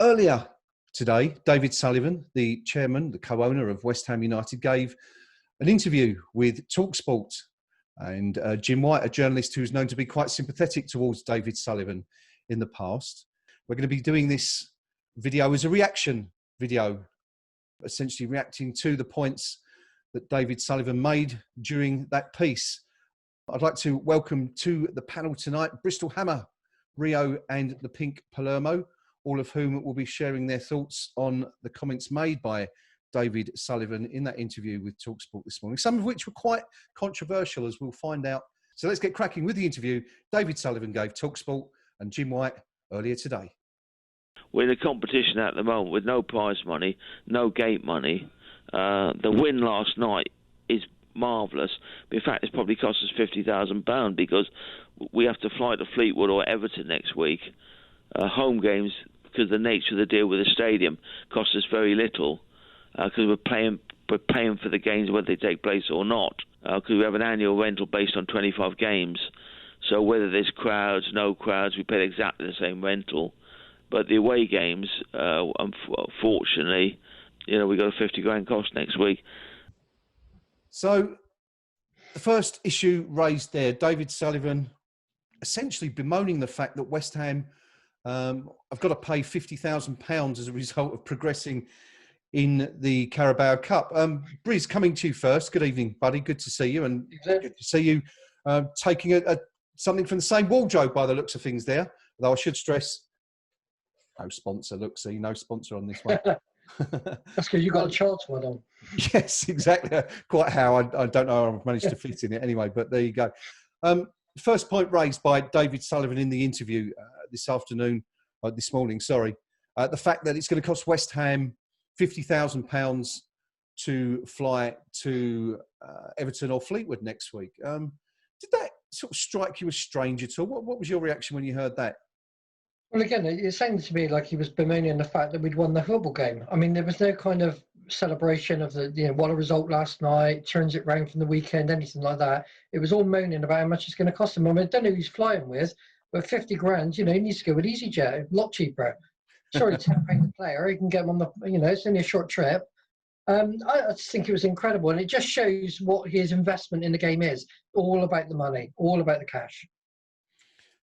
Earlier today, David Sullivan, the chairman, the co-owner of West Ham United, gave an interview with Talksport. And Jim White, a journalist who's known to be quite sympathetic towards David Sullivan in the past. We're going to be doing this video as a reaction video, essentially reacting to the points that David Sullivan made during that piece. I'd like to welcome to the panel tonight Bristol Hammer, Rio and the Pink Palermo, all of whom will be sharing their thoughts on the comments made by David Sullivan in that interview with Talksport this morning, some of which were quite controversial, as we'll find out. So let's get cracking with the interview David Sullivan gave Talksport and Jim White earlier today. We're in a competition at the moment with no prize money, no gate money. The win last night is marvellous. In fact, it's probably cost us £50,000 because we have to fly to Fleetwood or Everton next week. Home games, because the nature of the deal with the stadium, cost us very little. Because we're paying for the games whether they take place or not. Because we have an annual rental based on 25 games. So whether there's crowds, no crowds, we pay exactly the same rental. But the away games, unfortunately, we got a £50,000 cost next week. So the first issue raised there, David Sullivan essentially bemoaning the fact that West Ham have got to pay £50,000 as a result of progressing in the Carabao Cup. Briz, coming to you first. Good evening, buddy. Good to see you, and good to see you taking something from the same wardrobe by the looks of things there. Though I should stress, no sponsor. Look, see, no sponsor on this one. That's because you got a chance one on. Yes, exactly. Quite how I don't know how I've managed to fit in it anyway, but there you go. First point raised by David Sullivan in the interview this morning. Sorry, the fact that it's going to cost West Ham £50,000 to fly to Everton or Fleetwood next week. Did that sort of strike you as strange at all? What was your reaction when you heard that? Well, again, it sounded to me like he was bemoaning the fact that we'd won the football game. I mean, there was no kind of celebration of what a result last night, turns it round from the weekend, anything like that. It was all moaning about how much it's going to cost him. I mean, I don't know who he's flying with, but 50 grand, he needs to go with EasyJet, a lot cheaper. Sorry, £10 a player, he can get him on the, it's only a short trip. I just think it was incredible, and it just shows what his investment in the game is. All about the money, all about the cash.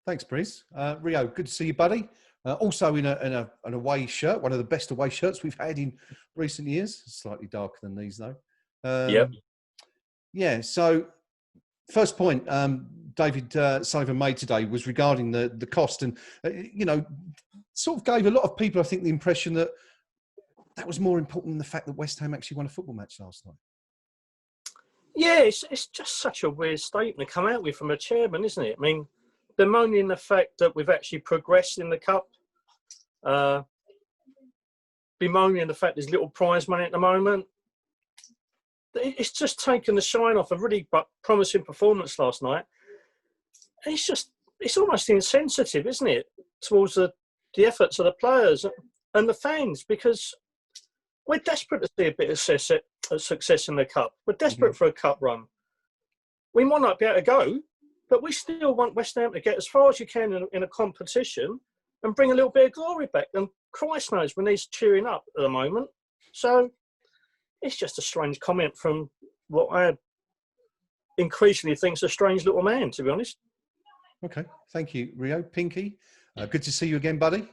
Thanks, Briz. Rio, good to see you, buddy. Also in an away shirt, one of the best away shirts we've had in recent years. Slightly darker than these, though. Yep. Yeah, so first point David Sullivan made today was regarding the cost, and, sort of gave a lot of people, I think, the impression that was more important than the fact that West Ham actually won a football match last night. Yeah, it's just such a weird statement to come out with from a chairman, isn't it? I mean, bemoaning the fact that we've actually progressed in the cup, bemoaning the fact there's little prize money at the moment. It's just taken the shine off a really promising performance last night. It's almost insensitive, isn't it, towards the efforts of the players and the fans, because we're desperate to see a bit of success in the cup. We're desperate for a cup run. We might not be able to go, but we still want West Ham to get as far as you can in a competition and bring a little bit of glory back. And Christ knows we need cheering up at the moment. So it's just a strange comment from what I increasingly think is a strange little man, to be honest. Okay, thank you, Rio. Pinky, good to see you again, buddy.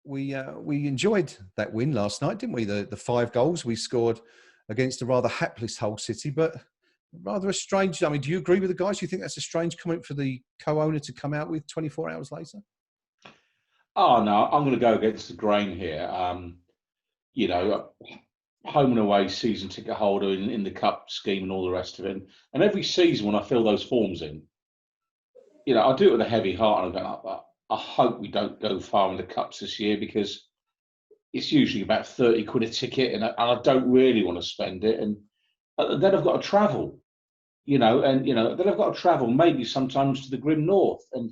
We enjoyed that win last night, didn't we? The 5 goals we scored against a rather hapless Hull City, but rather a strange. I mean, do you agree with the guys? Do you think that's a strange comment for the co-owner to come out with 24 hours later? Oh no, I'm going to go against the grain here. Home and away season ticket holder in the cup scheme and all the rest of it. And every season when I fill those forms in, I do it with a heavy heart, and I go, I hope we don't go far in the cups this year, because it's usually about 30 quid a ticket, and I don't really want to spend it. And then I've got to travel, then I've got to travel maybe sometimes to the grim north. And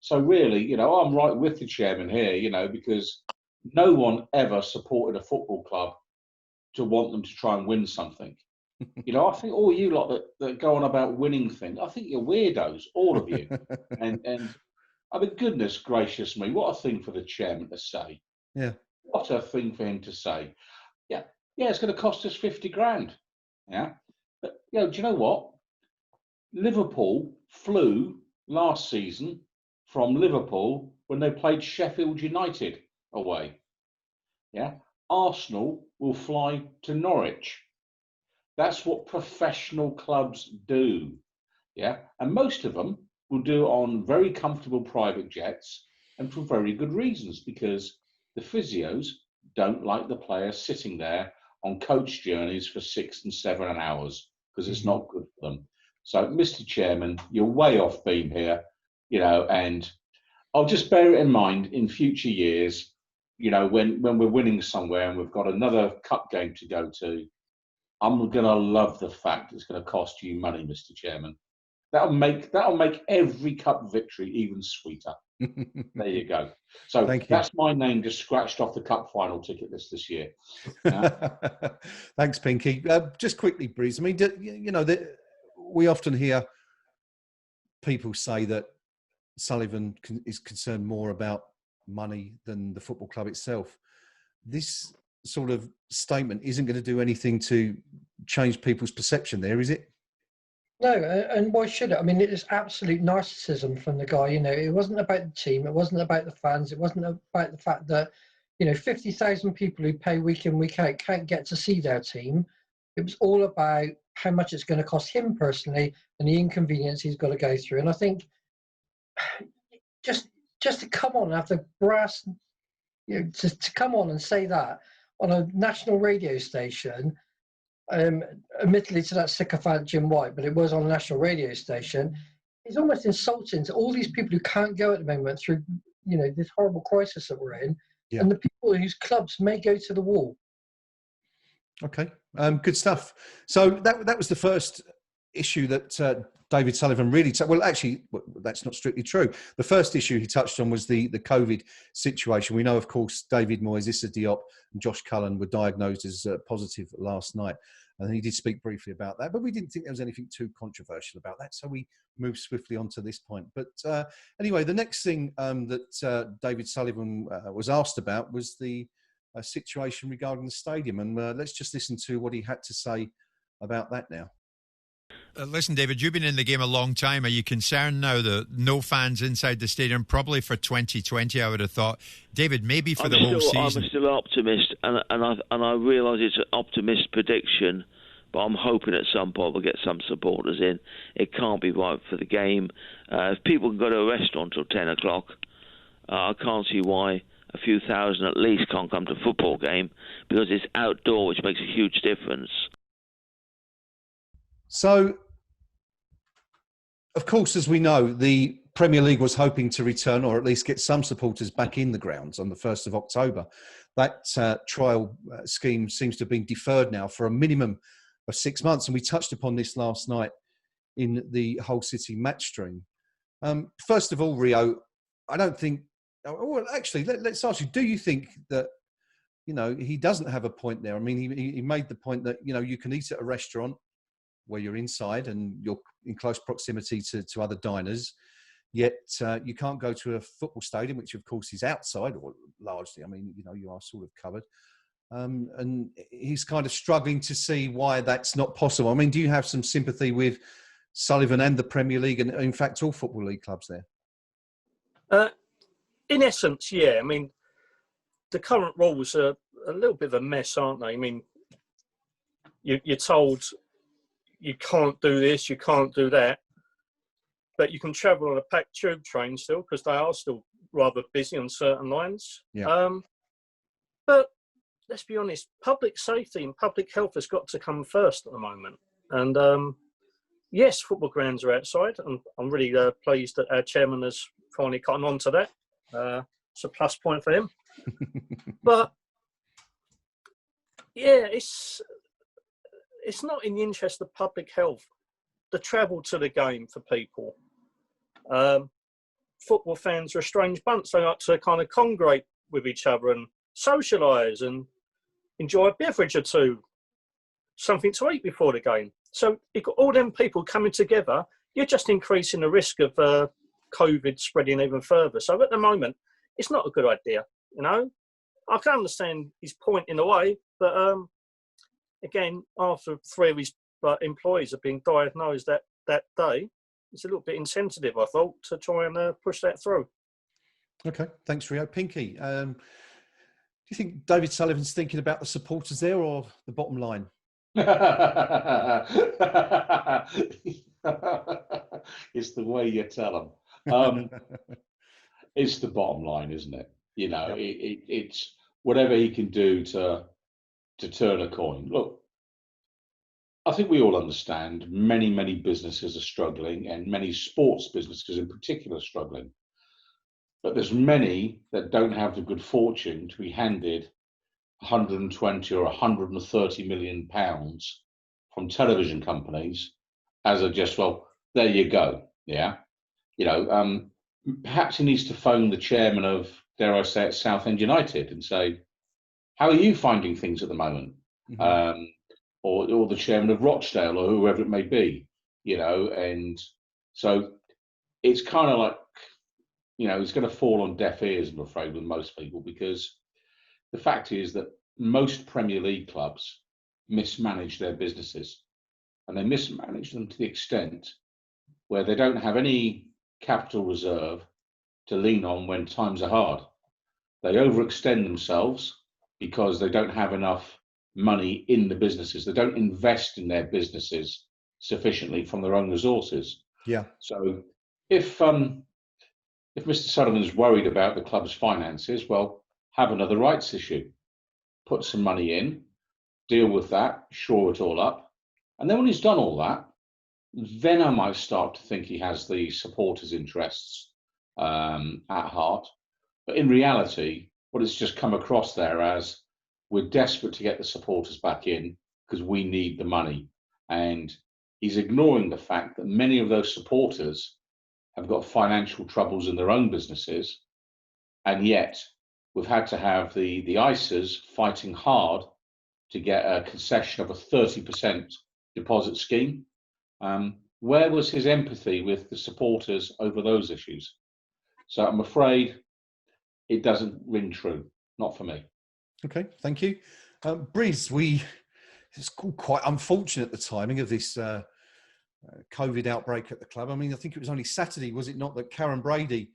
so really, I'm right with the chairman here, because no one ever supported a football club to want them to try and win something. I think all you lot that go on about winning things, I think you're weirdos, all of you. and I mean, goodness gracious me, what a thing for the chairman to say. Yeah. What a thing for him to say. Yeah, it's going to cost us 50 grand. Yeah. But, do you know what? Liverpool flew last season from Liverpool when they played Sheffield United away. Yeah. Arsenal will fly to Norwich. That's what professional clubs do. Yeah. And most of them will do it on very comfortable private jets and for very good reasons, because the physios don't like the players sitting there on coach journeys for 6 and 7 hours, because it's not good for them. So, Mr. Chairman, you're way off beam here, and I'll just bear it in mind in future years, when we're winning somewhere and we've got another cup game to go to, I'm going to love the fact it's going to cost you money, Mr. Chairman. That'll make every cup victory even sweeter. There you go. So that's my name just scratched off the cup final ticket list this year. Thanks, Pinky. Just quickly, Breeze. I mean, we often hear people say that Sullivan is concerned more about money than the football club itself. This sort of statement isn't going to do anything to change people's perception there, is it? No, and why should it? I mean, it is absolute narcissism from the guy. It wasn't about the team. It wasn't about the fans. It wasn't about the fact that, 50,000 people who pay week in, week out can't get to see their team. It was all about how much it's going to cost him personally and the inconvenience he's got to go through. And I think just to come on and have the brass, to come on and say that on a national radio station, admittedly to that sycophant Jim White, but it was on a national radio station, is almost insulting to all these people who can't go at the moment through, this horrible crisis that we're in, and the people whose clubs may go to the wall. Okay, good stuff. So that was the first issue that David Sullivan really well, actually, that's not strictly true. The first issue he touched on was the COVID situation. We know, of course, David Moyes, Issa Diop and Josh Cullen were diagnosed as positive last night. And he did speak briefly about that, but we didn't think there was anything too controversial about that. So we moved swiftly on to this point. But anyway, the next thing that David Sullivan was asked about was the situation regarding the stadium. And let's just listen to what he had to say about that now. Listen, David, you've been in the game a long time. Are you concerned now that no fans inside the stadium, probably for 2020, I would have thought? David, maybe for the whole season. I'm still an optimist, and I realise it's an optimist prediction, but I'm hoping at some point we'll get some supporters in. It can't be right for the game. If people can go to a restaurant till 10 o'clock, I can't see why a few thousand at least can't come to a football game, because it's outdoor, which makes a huge difference. So, of course, as we know, the Premier League was hoping to return, or at least get some supporters back in the grounds on the 1st of October. That trial scheme seems to have been deferred now for a minimum of 6 months. And we touched upon this last night in the Hull City match stream. First of all, Rio, I don't think... Well, actually, let's ask you, do you think that, he doesn't have a point there? I mean, he made the point that, you can eat at a restaurant where you're inside and you're in close proximity to other diners, yet you can't go to a football stadium, which of course is outside, or largely, I mean, you are sort of covered. And he's kind of struggling to see why that's not possible. I mean, do you have some sympathy with Sullivan and the Premier League, and in fact all Football League clubs there? In essence, yeah. I mean, the current rules are a little bit of a mess, aren't they? I mean, you're told you can't do this, you can't do that, but you can travel on a packed tube train still, because they are still rather busy on certain lines. Yeah. But let's be honest, public safety and public health has got to come first at the moment. And yes, football grounds are outside, and I'm really pleased that our chairman has finally gotten on to that. It's a plus point for him. But yeah, it's not in the interest of public health, the travel to the game for people. Football fans are a strange bunch. They like to kind of congregate with each other and socialise and enjoy a beverage or two, something to eat before the game. So you've got all them people coming together. You're just increasing the risk of COVID spreading even further. So at the moment, it's not a good idea. You know, I can understand his point in a way, but again, after 3 of his employees have been diagnosed that day, it's a little bit insensitive, I thought, to try and push that through. Okay, thanks, Rio. Pinky, do you think David Sullivan's thinking about the supporters there or the bottom line? It's the way you tell them. It's the bottom line, isn't it? You know, yep. It's whatever he can do to turn a coin. Look, I think we all understand many businesses are struggling, and many sports businesses in particular are struggling. But there's many that don't have the good fortune to be handed 120 or 130 million pounds from television companies as a just, well, there you go. Yeah. You know, perhaps he needs to phone the chairman of, dare I say it, Southend United and say, how are you finding things at the moment? Mm-hmm. Or the chairman of Rochdale or whoever it may be, you know, and so it's kind of like, you know, it's going to fall on deaf ears, I'm afraid, with most people, because the fact is that most Premier League clubs mismanage their businesses, and they mismanage them to the extent where they don't have any capital reserve to lean on when times are hard. They overextend themselves because they don't have enough money in the businesses. They don't invest in their businesses sufficiently from their own resources. Yeah. So if Mr Sullivan's worried about the club's finances, well, have another rights issue. Put some money in, deal with that, shore it all up. And then when he's done all that, then I might start to think he has the supporters' interests at heart. But in reality, what it's just come across there as, we're desperate to get the supporters back in because we need the money. And he's ignoring the fact that many of those supporters have got financial troubles in their own businesses. And yet we've had to have the ISAs fighting hard to get a concession of a 30% deposit scheme. Where was his empathy with the supporters over those issues? So I'm afraid it doesn't ring true, not for me. Okay, thank you. Briz, it's quite unfortunate, the timing of this COVID outbreak at the club. I mean, I think it was only Saturday, was it not, that Karen Brady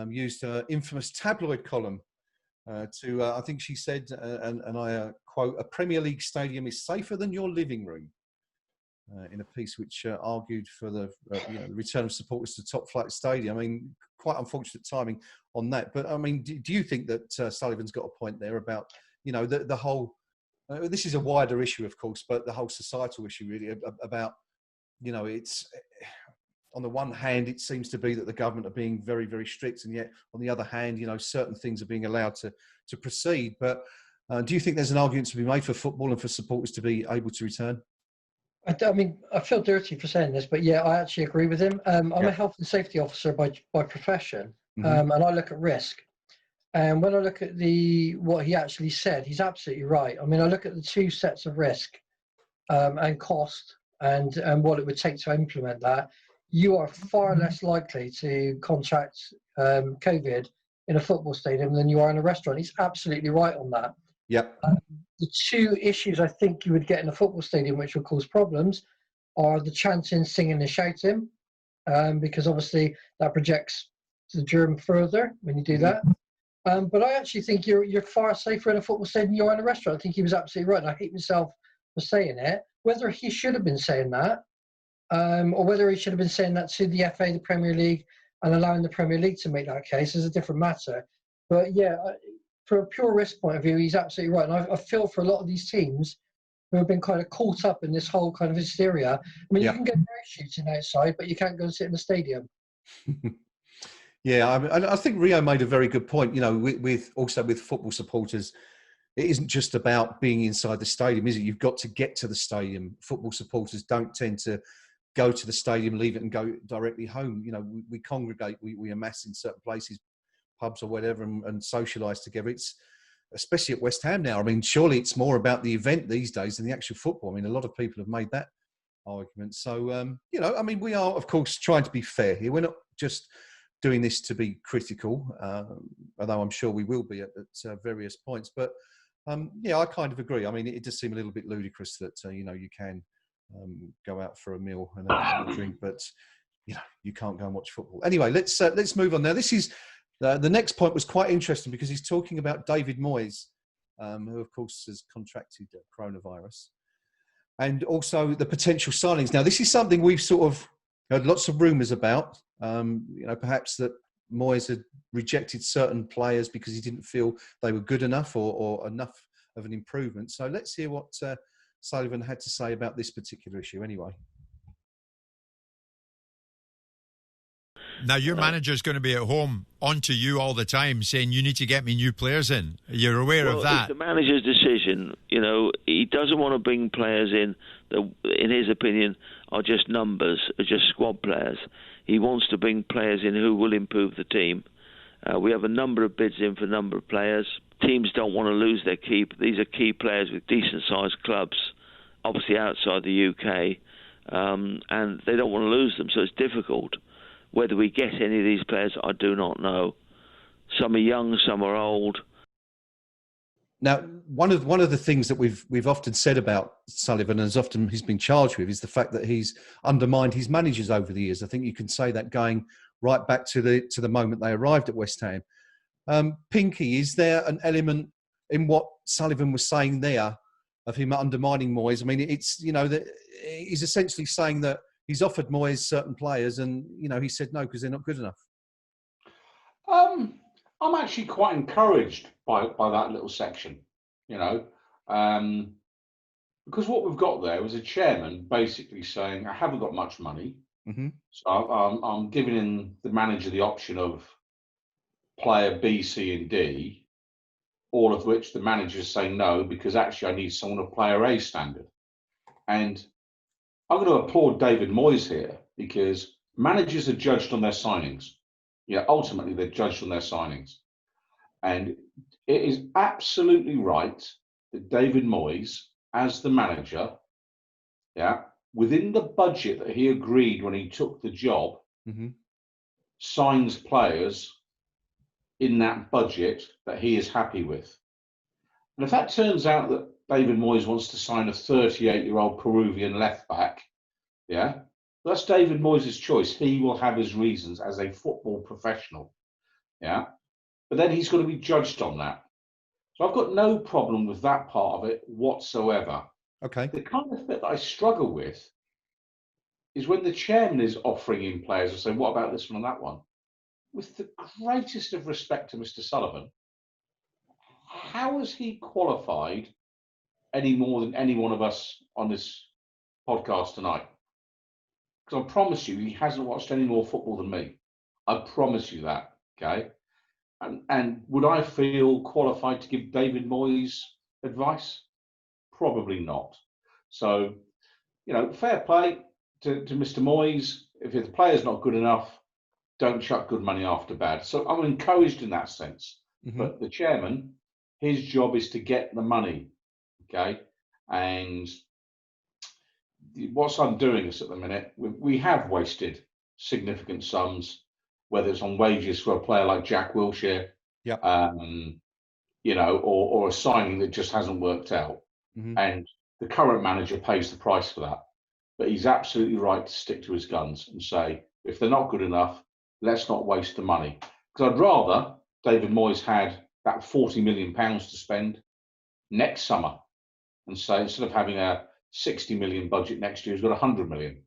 used her infamous tabloid column to, I think she said, and I quote, "A Premier League stadium is safer than your living room," in a piece which argued for the return of supporters to top flight stadium. I mean, quite unfortunate timing on that. But I mean, do you think that Sullivan's got a point there about, you know, the whole, this is a wider issue, of course, but the whole societal issue really about, you know, it's, on the one hand, it seems to be that the government are being very, very strict, and yet on the other hand, you know, certain things are being allowed to proceed. But do you think there's an argument to be made for football and for supporters to be able to return? I mean, I feel dirty for saying this, but yeah, I actually agree with him. I'm a health and safety officer by profession, and I look at risk. And when I look at what he actually said, he's absolutely right. I mean, I look at the two sets of risk and cost and what it would take to implement that. You are far less likely to contract COVID in a football stadium than you are in a restaurant. He's absolutely right on that. Yep. The two issues I think you would get in a football stadium which will cause problems are the chanting, singing and shouting, because obviously that projects the germ further when you do that. But I actually think you're far safer in a football stadium than you are in a restaurant. I think he was absolutely right, and I hate myself for saying it. Whether he should have been saying that, or whether he should have been saying that to the FA, the Premier League, and allowing the Premier League to make that case is a different matter. But yeah, from a pure risk point of view, he's absolutely right. And I feel for a lot of these teams who have been kind of caught up in this whole kind of hysteria. I mean, you can go parachuting outside, but you can't go and sit in the stadium. Yeah, I think Rio made a very good point. You know, with football supporters, it isn't just about being inside the stadium, is it? You've got to get to the stadium. Football supporters don't tend to go to the stadium, leave it and go directly home. You know, we congregate, we amass in certain places, pubs or whatever, and socialise together. It's, especially at West Ham now, I mean, surely it's more about the event these days than the actual football. I mean, a lot of people have made that argument. So, you know, I mean, we are, of course, trying to be fair here. We're not just doing this to be critical, although I'm sure we will be at various points. But I kind of agree. I mean, it does seem a little bit ludicrous that you can go out for a meal and a drink, but you can't go and watch football. Anyway, let's move on now. This is the next point was quite interesting because he's talking about David Moyes, who of course has contracted coronavirus, and also the potential signings. Now, this is something we've sort of heard lots of rumours about. Perhaps that Moyes had rejected certain players because he didn't feel they were good enough or enough of an improvement. So let's hear what Sullivan had to say about this particular issue anyway. Now, your manager's going to be at home onto you all the time saying, you need to get me new players in. You're aware of that. It's the manager's decision. He doesn't want to bring players in that, in his opinion, are just numbers, are just squad players. He wants to bring players in who will improve the team. We have a number of bids in for a number of players. Teams don't want to lose their key. These are key players with decent-sized clubs, obviously outside the UK, and they don't want to lose them, so it's difficult. Whether we get any of these players, I do not know. Some are young, some are old. Now, one of the things that we've often said about Sullivan, and as often he's been charged with, is the fact that he's undermined his managers over the years. I think you can say that going right back to the moment they arrived at West Ham. Pinky, is there an element in what Sullivan was saying there of him undermining Moyes? I mean, it's that he's essentially saying that he's offered Moyes certain players, and he said no because they're not good enough. I'm actually quite encouraged by that little section, because what we've got there is a chairman basically saying, I haven't got much money, so I'm giving the manager the option of player B, C and D, all of which the managers say no, because actually I need someone of player A standard. And I'm going to applaud David Moyes here, because managers are judged on their signings. Ultimately, they're judged on their signings. And it is absolutely right that David Moyes, as the manager, within the budget that he agreed when he took the job, signs players in that budget that he is happy with. And if that turns out that David Moyes wants to sign a 38-year-old Peruvian left-back, that's David Moyes' choice. He will have his reasons as a football professional, but then he's going to be judged on that. So I've got no problem with that part of it whatsoever. Okay. The kind of bit that I struggle with is when the chairman is offering in players and saying, what about this one and that one? With the greatest of respect to Mr Sullivan, how is he qualified any more than any one of us on this podcast tonight? Because I promise you, he hasn't watched any more football than me. I promise you that, okay? And would I feel qualified to give David Moyes advice? Probably not. So, fair play to Mr Moyes. If the player's not good enough, don't chuck good money after bad. So I'm encouraged in that sense. But the chairman, his job is to get the money, okay? And what's undoing us at the minute, we have wasted significant sums, whether it's on wages for a player like Jack Wilshere, or a signing that just hasn't worked out. And the current manager pays the price for that. But he's absolutely right to stick to his guns and say, if they're not good enough, let's not waste the money. Because I'd rather David Moyes had that £40 million to spend next summer and say, instead of having a 60 million budget next year, he's got 100 million.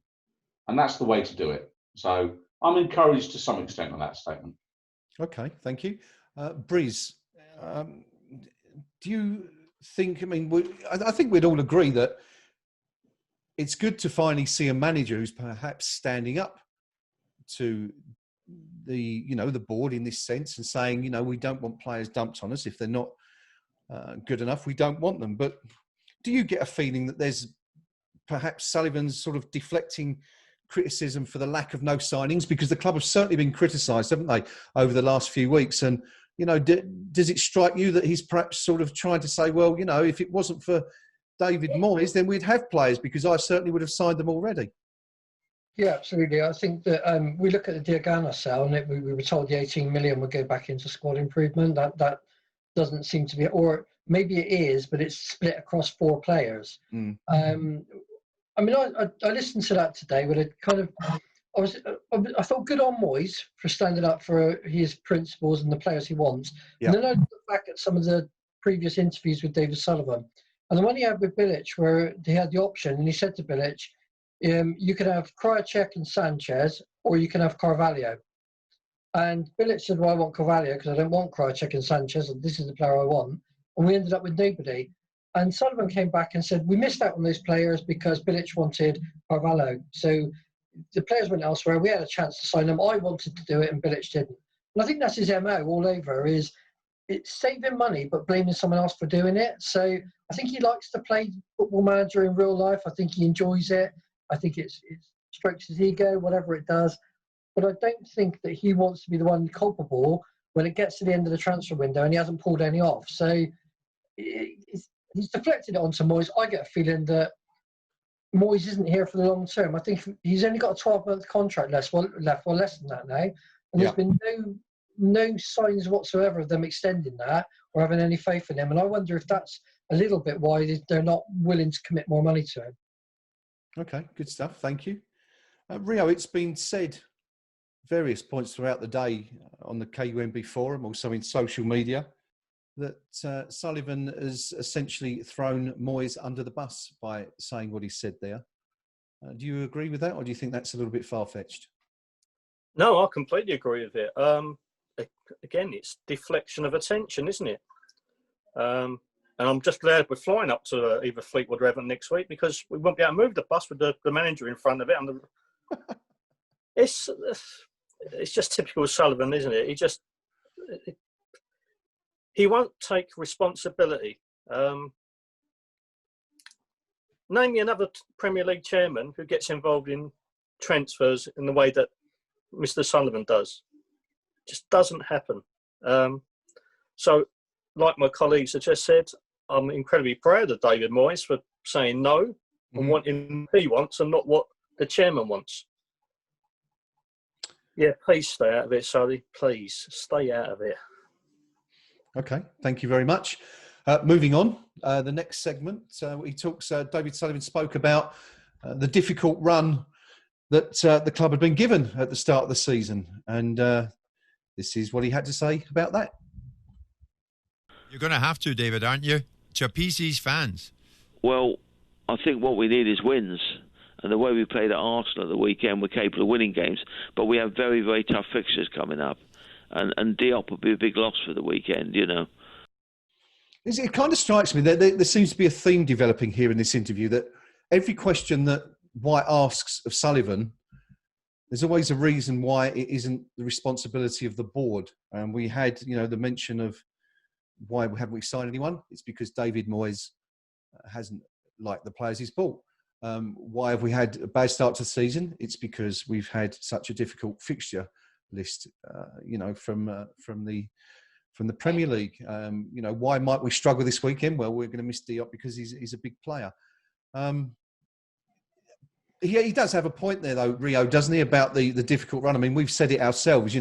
And that's the way to do it. So I'm encouraged to some extent on that statement. Okay, thank you. Breeze, do you think, I think we'd all agree that it's good to finally see a manager who's perhaps standing up to the board in this sense and saying, we don't want players dumped on us. If they're not good enough, we don't want them. But do you get a feeling that there's perhaps Sullivan's sort of deflecting criticism for the lack of no signings? Because the club have certainly been criticised, haven't they, over the last few weeks? And, does it strike you that he's perhaps sort of trying to say, well, if it wasn't for David Moyes, then we'd have players, because I certainly would have signed them already? Yeah, absolutely. I think that we look at the Diagana sale, and we were told the 18 million would go back into squad improvement. That doesn't seem to be, or maybe it is, but it's split across 4 players. I mean, I listened to that today, but it kind of, I thought good on Moyes for standing up for his principles and the players he wants. Yeah. And then I looked back at some of the previous interviews with David Sullivan, and the one he had with Bilic, where he had the option, and he said to Bilic, you can have Krajicek and Sanchez, or you can have Carvalho. And Bilic said, well, I want Carvalho because I don't want Krajicek and Sanchez, and this is the player I want. And we ended up with nobody. And Sullivan came back and said, we missed out on those players because Bilic wanted Carvalho. So the players went elsewhere. We had a chance to sign them. I wanted to do it and Bilic didn't. And I think that's his MO all over, is it's saving money but blaming someone else for doing it. So I think he likes to play Football Manager in real life. I think he enjoys it. I think it strokes his ego, whatever it does. But I don't think that he wants to be the one culpable when it gets to the end of the transfer window and he hasn't pulled any off. So he's deflected it onto Moyes. I get a feeling that Moyes isn't here for the long term. I think he's only got a 12-month contract left, well, less than that now. And there's been no signs whatsoever of them extending that or having any faith in him. And I wonder if that's a little bit why they're not willing to commit more money to him. Okay, good stuff. Thank you. Rio, it's been said various points throughout the day on the KUMB forum, also in social media, that Sullivan has essentially thrown Moyes under the bus by saying what he said there. Do you agree with that, or do you think that's a little bit far-fetched? No, I completely agree with it. Again, it's deflection of attention, isn't it? And I'm just glad we're flying up to either Fleetwood or Everton next week, because we won't be able to move the bus with the manager in front of it. And it's just typical Sullivan, isn't it? He won't take responsibility. Name me another Premier League chairman who gets involved in transfers in the way that Mr Sullivan does. It just doesn't happen. So, like my colleagues have just said, I'm incredibly proud of David Moyes for saying no and wanting what he wants and not what the chairman wants. Yeah, please stay out of it, Sully. Please stay out of it. Okay, thank you very much. Moving on, the next segment, David Sullivan spoke about the difficult run that the club had been given at the start of the season. And this is what he had to say about that. You're going to have to, David, aren't you? To appease these fans. Well, I think what we need is wins. And the way we played at Arsenal at the weekend, we're capable of winning games. But we have very, very tough fixtures coming up. And Diop will be a big loss for the weekend, you know. It kind of strikes me that there seems to be a theme developing here in this interview, that every question that White asks of Sullivan, there's always a reason why it isn't the responsibility of the board. And we had, the mention of why haven't we signed anyone? It's because David Moyes hasn't liked the players he's bought. Why have we had a bad start to the season? It's because we've had such a difficult fixture list, from the Premier League. Why might we struggle this weekend? Well, we're going to miss Diop because he's a big player. He does have a point there, though, Rio, doesn't he, about the difficult run? I mean, we've said it ourselves.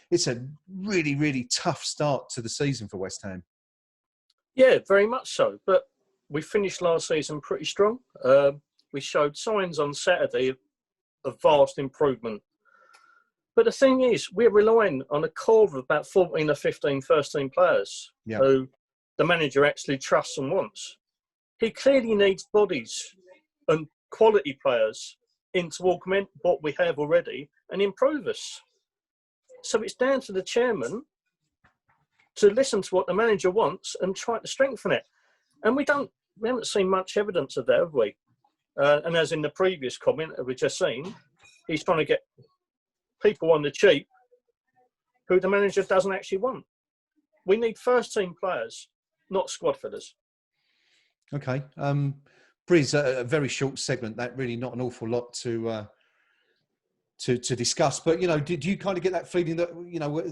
It's a really, really tough start to the season for West Ham. Yeah, very much so. But we finished last season pretty strong. We showed signs on Saturday of vast improvement. But the thing is, we're relying on a core of about 14 or 15 first-team players who the manager actually trusts and wants. He clearly needs bodies and quality players in to augment what we have already and improve us. So it's down to the chairman to listen to what the manager wants and try to strengthen it. And we haven't seen much evidence of that, have we? And as in the previous comment that we've just seen, he's trying to get people on the cheap who the manager doesn't actually want. We need first-team players, not squad fillers. Okay. Briz, a very short segment, that really not an awful lot to discuss. But, did you kind of get that feeling that,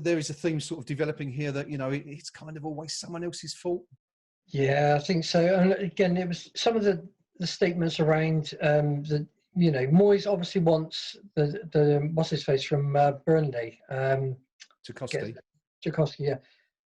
there is a theme sort of developing here that, it's kind of always someone else's fault? Yeah, I think so. And again, it was some of the statements around you know, Moyes obviously wants the what's his face from Burnley, Tchaikovsky, yeah.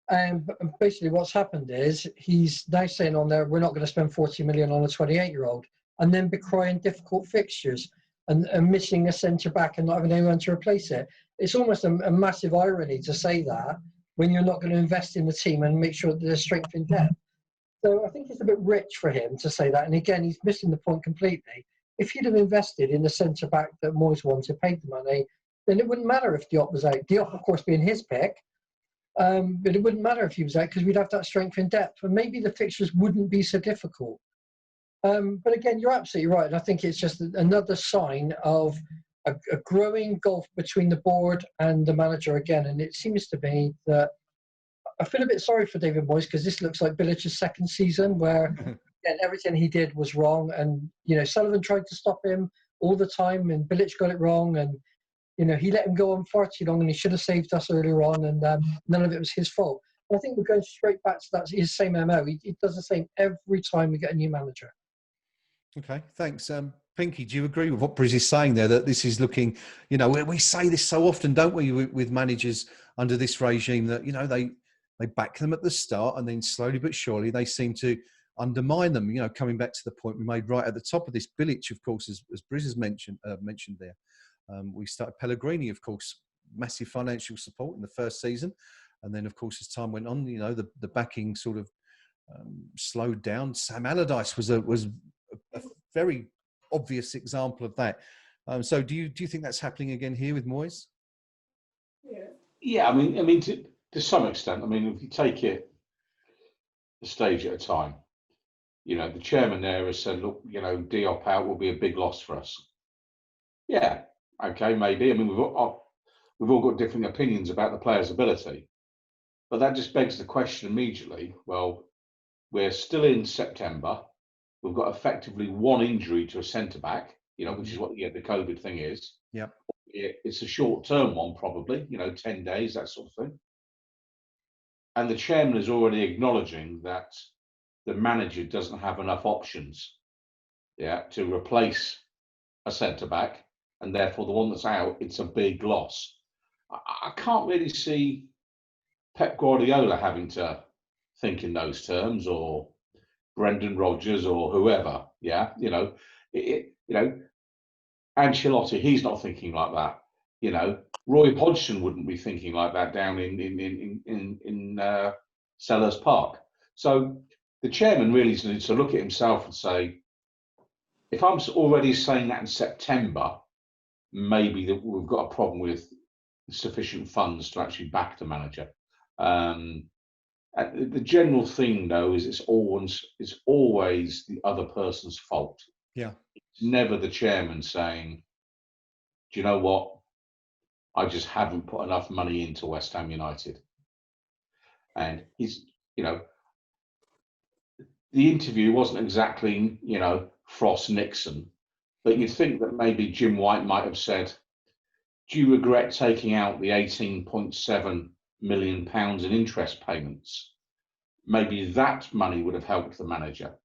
But basically, what's happened is he's now saying on there, we're not going to spend 40 million on a 28-year-old, and then be crying difficult fixtures and missing a centre back and not having anyone to replace it. It's almost a massive irony to say that when you're not going to invest in the team and make sure that there's strength in depth. So I think it's a bit rich for him to say that. And again, he's missing the point completely. If he'd have invested in the centre back that Moyes wanted, paid the money, then it wouldn't matter if Diop was out. Diop, of course, being his pick. But it wouldn't matter if he was out because we'd have that strength in depth. And maybe the fixtures wouldn't be so difficult. But again, you're absolutely right. And I think it's just another sign of a growing gulf between the board and the manager again. And it seems to me that I feel a bit sorry for David Moyes because this looks like Bilic's second season where again, everything he did was wrong. And, you know, Sullivan tried to stop him all the time and Bilic got it wrong. And, you know, he let him go on far too long and he should have saved us earlier on. And none of it was his fault. But I think we're going straight back to that. His same MO. He does the same every time we get a new manager. Okay, thanks. Pinky, do you agree with what Briz is saying there, that this is looking, you know, we say this so often, don't we, with managers under this regime that, you know, they back them at the start and then slowly but surely they seem to undermine them, you know, coming back to the point we made right at the top of this. Bilic, of course, as Briz has mentioned there. We started Pellegrini, of course, massive financial support in the first season. And then, of course, as time went on, you know, the backing sort of slowed down. Sam Allardyce was a very obvious example of that. So do you think that's happening again here with Moyes? Yeah, I mean, to some extent. I mean, if you take it a stage at a time, you know, the chairman there has said, look, you know, Diop out will be a big loss for us. Yeah, okay, maybe. I mean, we've all got different opinions about the player's ability, but that just begs the question immediately. Well, we're still in September. We've got effectively one injury to a centre back, you know, which is what the COVID thing is. Yeah, it's a short-term one, probably, you know, 10 days, that sort of thing. And the chairman is already acknowledging that the manager doesn't have enough options, to replace a centre back, and therefore the one that's out, it's a big loss. I can't really see Pep Guardiola having to think in those terms, or Brendan Rodgers, or whoever. You know, Ancelotti, he's not thinking like that. You know, Roy Hodgson wouldn't be thinking like that down in Sellers Park. So the chairman really needs to look at himself and say, if I'm already saying that in September, maybe that we've got a problem with sufficient funds to actually back the manager. The general thing, though, is it's always the other person's fault. Yeah, it's never the chairman saying, "Do you know what? I just haven't put enough money into West Ham United." And he's, you know, the interview wasn't exactly, you know, Frost Nixon, but you'd think that maybe Jim White might have said, "Do you regret taking out the £18.7 million in interest payments?" Maybe that money would have helped the manager.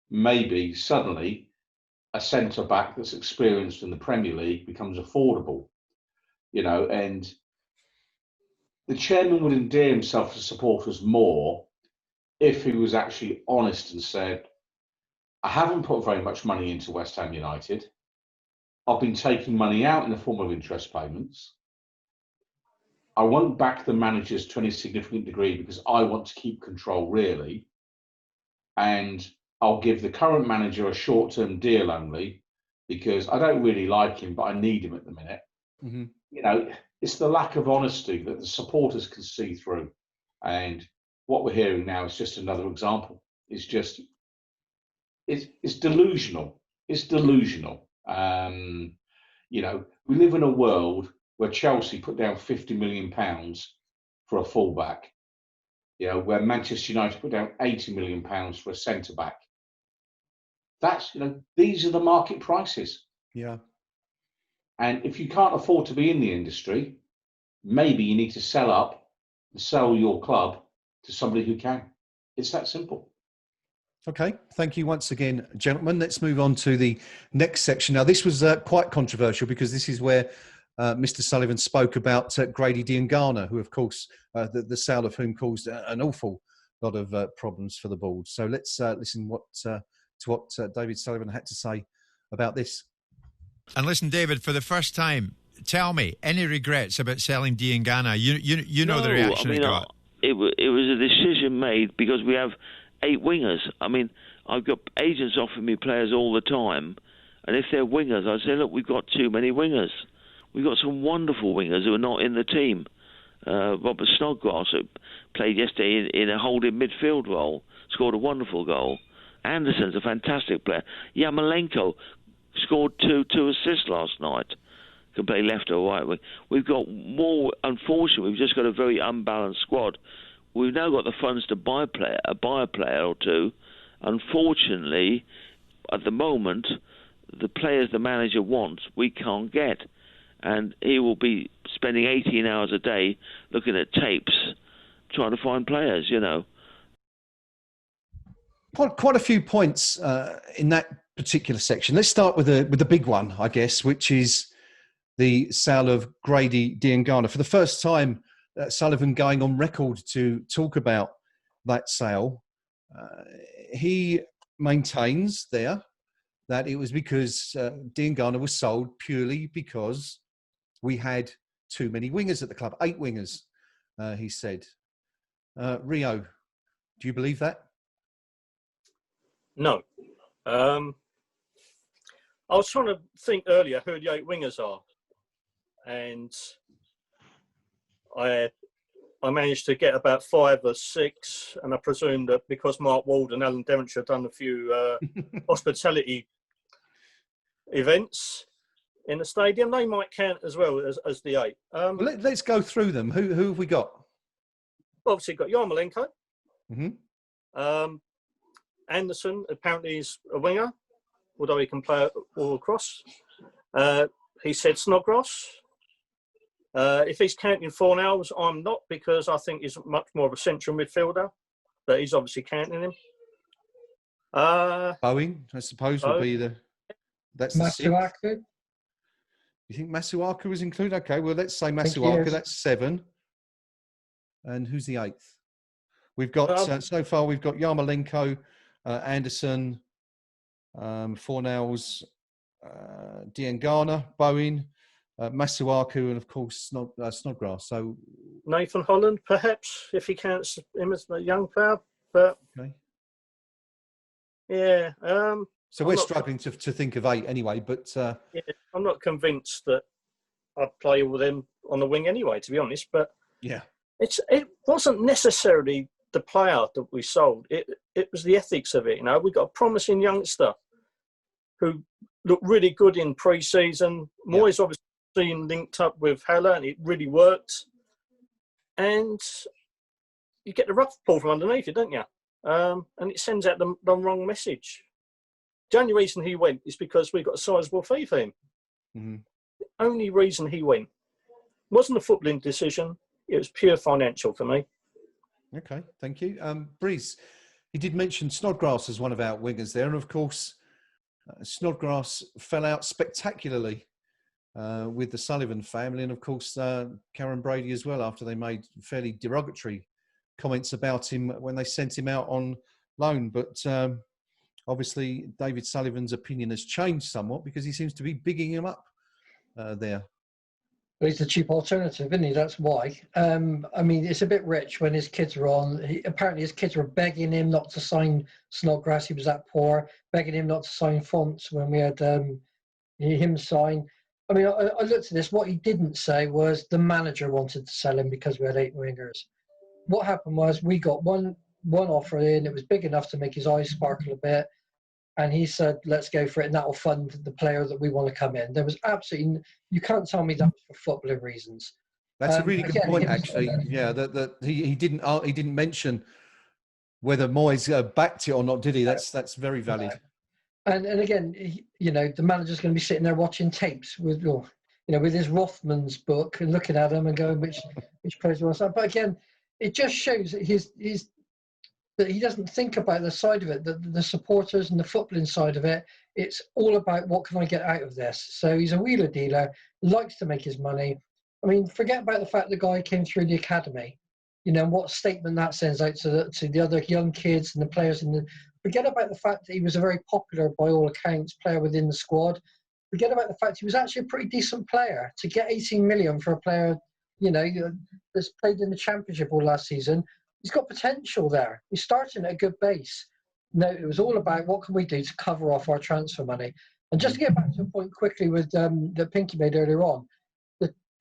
Maybe suddenly a centre back that's experienced in the Premier League becomes affordable, you know, and the chairman would endear himself to supporters more if he was actually honest and said, I haven't put very much money into West Ham United. I've been taking money out in the form of interest payments. I won't back the managers to any significant degree because I want to keep control, really. And I'll give the current manager a short-term deal only because I don't really like him, but I need him at the minute. Mm-hmm. You know, it's the lack of honesty that the supporters can see through. And what we're hearing now is just another example. It's just, it's delusional. It's delusional. You know, we live in a world where Chelsea put down £50 million for a fullback, you know, where Manchester United put down £80 million for a centre back. That's, you know, these are the market prices. Yeah. And if you can't afford to be in the industry, maybe you need to sell up and sell your club to somebody who can. It's that simple. Okay, thank you once again, gentlemen. Let's move on to the next section. Now, this was quite controversial because this is where Mr. Sullivan spoke about Grady Diangana, who, of course, the sale of whom caused an awful lot of problems for the board. So let's listen to what David Sullivan had to say about this. And listen, David, for the first time, tell me, any regrets about selling Diangana? You know the reaction it got. It was a decision made because we have 8 wingers. I mean, I've got agents offering me players all the time, and if they're wingers, I say, look, we've got too many wingers. We've got some wonderful wingers who are not in the team. Robert Snodgrass, who played yesterday in a holding midfield role, scored a wonderful goal. Anderson's a fantastic player. Yarmolenko scored two assists last night. Can play left or right wing. We've got more. Unfortunately, we've just got a very unbalanced squad. We've now got the funds to buy a player or two. Unfortunately, at the moment, the players the manager wants, we can't get. And he will be spending 18 hours a day looking at tapes, trying to find players, you know. Quite a few points in that particular section. Let's start with the big one, I guess, which is the sale of Grady Diangana. For the first time, Sullivan going on record to talk about that sale. He maintains there that it was because Diangana was sold purely because we had too many wingers at the club, 8 wingers, he said. Rio, do you believe that? No. I was trying to think earlier who the 8 wingers are. And I managed to get about 5 or 6, and I presume that because Mark Ward and Alan Devonshire have done a few hospitality events in the stadium, they might count as well as the 8. Well, let's go through them. Who have we got? Obviously, got Yarmolenko. Mm-hmm. Anderson apparently is a winger, although he can play all across. He said Snodgrass. If he's counting Fornells, I'm not, because I think he's much more of a central midfielder, but he's obviously counting him. Bowen, I suppose, would be that's the Masuaku. You think Masuaku was included? Okay, well, let's say Masuaku, that's 7. And who's the 8th? We've got, so far, we've got Yarmolenko, Anderson, Fornells, Diangana, Bowen, Masuaku, and of course Snodgrass. So Nathan Holland, perhaps, if he counts him as a young player. But okay. Yeah. So we're struggling to think of 8 anyway. But yeah, I'm not convinced that I'd play all them on the wing anyway, to be honest. But yeah, it wasn't necessarily the player that we sold. It was the ethics of it. You know, we got a promising youngster who looked really good in pre-season. Moyes obviously been linked up with Haller, and it really worked. And you get the rough pull from underneath it, don't you? And it sends out the wrong message. The only reason he went is because we got a sizable fee for him. Mm-hmm. The only reason he went wasn't a footballing decision. It was pure financial for me. Okay, thank you. Breeze, he did mention Snodgrass as one of our wingers there. And of course, Snodgrass fell out spectacularly with the Sullivan family. And of course, Karen Brady as well, after they made fairly derogatory comments about him when they sent him out on loan. But obviously, David Sullivan's opinion has changed somewhat because he seems to be bigging him up there. Well, he's the cheap alternative, isn't he? That's why. I mean, it's a bit rich when his kids are on. Apparently, his kids were begging him not to sign Snodgrass. He was that poor, begging him not to sign Fonts when we had him sign. I mean, I looked at this. What he didn't say was the manager wanted to sell him because we had 8 wingers. What happened was we got one offer in. It was big enough to make his eyes sparkle a bit. And he said, let's go for it, and that will fund the player that we want to come in. There was absolutely, you can't tell me that was for footballing reasons. That's a really good point, actually. Yeah, that he didn't mention whether Moyes backed it or not, did he? That's very valid. And again, you know, the manager's going to be sitting there watching tapes with, you know, with his Rothman's book and looking at them and going, which players do I sign? But again, it just shows that that he doesn't think about the side of it, the supporters and the footballing side of it. It's all about what can I get out of this. So he's a wheeler dealer, likes to make his money. I mean, forget about the fact the guy came through the academy. You know, what statement that sends out to the other young kids and the players. Forget about the fact that he was a very popular, by all accounts, player within the squad. Forget about the fact he was actually a pretty decent player. To get 18 million for a player, you know, that's played in the Championship all last season, he's got potential there. He's starting at a good base. No, it was all about what can we do to cover off our transfer money. And just to get back to a point quickly with that Pinky made earlier on,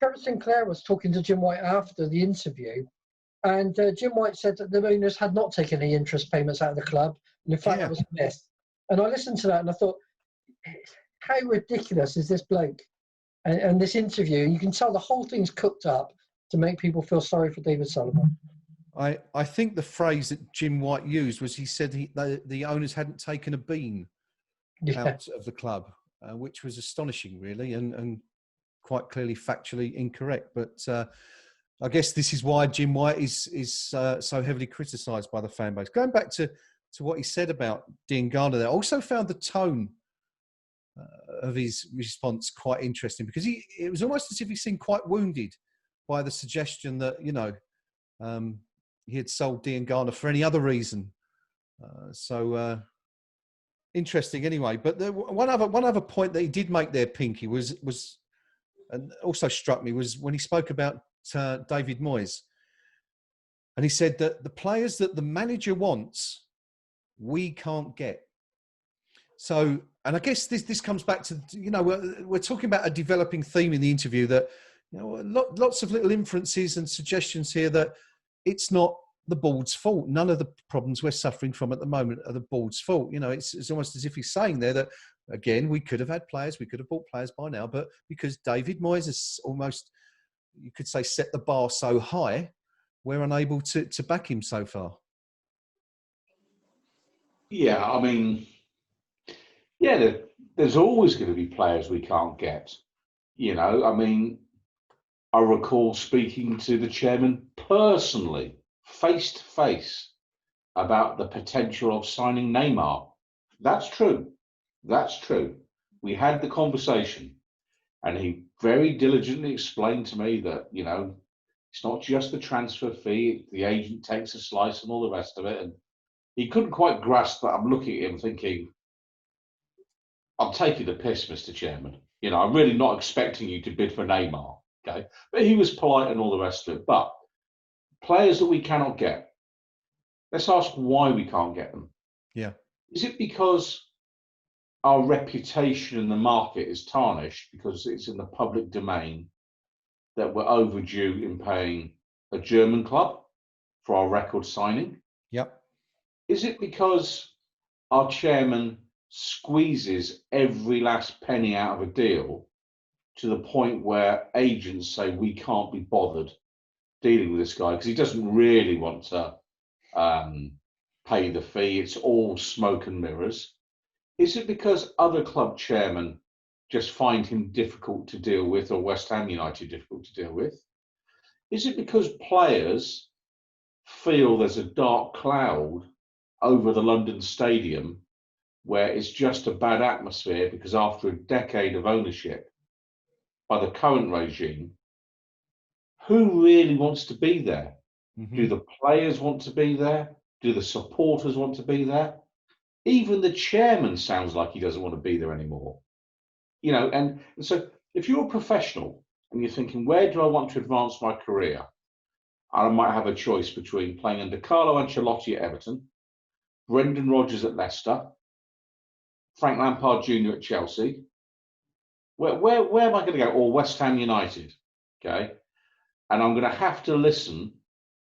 Trevor Sinclair was talking to Jim White after the interview, and Jim White said that the owners had not taken any interest payments out of the club, and in fact that was a myth. And I listened to that and I thought, how ridiculous is this bloke? And this interview, you can tell the whole thing's cooked up to make people feel sorry for David Sullivan. I think the phrase that Jim White used was, he said the owners hadn't taken a bean out of the club, which was astonishing, really, and quite clearly factually incorrect. But I guess this is why Jim White is so heavily criticised by the fan base. Going back to what he said about Dean Garner there, I also found the tone of his response quite interesting, because it was almost as if he seemed quite wounded by the suggestion that, you know, he had sold Dean Garner for any other reason. Interesting anyway. But one other point that he did make there, Pinky, was and also struck me, was when he spoke about David Moyes. And he said that the players that the manager wants, we can't get. So, and I guess this comes back to, you know, we're talking about a developing theme in the interview, that, you know, lots of little inferences and suggestions here that it's not the board's fault. None of the problems we're suffering from at the moment are the board's fault. You know, it's almost as if he's saying there that, again, we could have had players, we could have bought players by now, but because David Moyes has almost, you could say, set the bar so high, we're unable to back him so far. Yeah, I mean, there's always going to be players we can't get. You know, I mean, I recall speaking to the chairman personally, face to face, about the potential of signing Neymar. That's true. That's true. We had the conversation, and he very diligently explained to me that, you know, it's not just the transfer fee, the agent takes a slice and all the rest of it. And he couldn't quite grasp that. I'm looking at him thinking, I'm taking the piss, Mr. Chairman. You know, I'm really not expecting you to bid for Neymar. Okay. But he was polite and all the rest of it. But players that we cannot get, let's ask why we can't get them. Yeah. Is it because our reputation in the market is tarnished because it's in the public domain that we're overdue in paying a German club for our record signing? Yep. Is it because our chairman squeezes every last penny out of a deal to the point where agents say we can't be bothered dealing with this guy because he doesn't really want to pay the fee? It's all smoke and mirrors. Is it because other club chairmen just find him difficult to deal with, or West Ham United difficult to deal with? Is it because players feel there's a dark cloud over the London Stadium where it's just a bad atmosphere because after a decade of ownership by the current regime, who really wants to be there? Mm-hmm. Do the players want to be there? Do the supporters want to be there? Even the chairman sounds like he doesn't want to be there anymore. You know, and so if you're a professional and you're thinking, where do I want to advance my career? I might have a choice between playing under Carlo Ancelotti at Everton, Brendan Rodgers at Leicester, Frank Lampard Jr. at Chelsea. Where am I going to go? Or West Ham United, okay? And I'm going to have to listen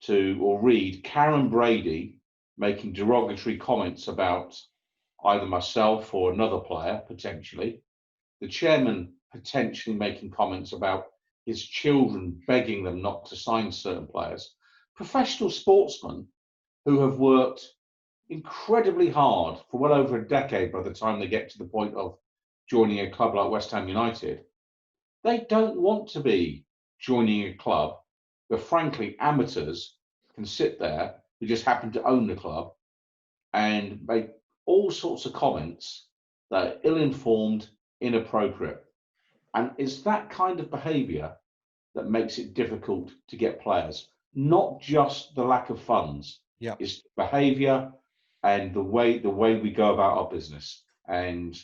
to or read Karen Brady making derogatory comments about either myself or another player, potentially. The chairman potentially making comments about his children begging them not to sign certain players. Professional sportsmen who have worked incredibly hard for well over a decade by the time they get to the point of joining a club like West Ham United, they don't want to be joining a club where, frankly, amateurs can sit there who just happened to own the club and made all sorts of comments that are ill-informed, inappropriate. And it's that kind of behaviour that makes it difficult to get players, not just the lack of funds. Yeah, it's behaviour and the way we go about our business. And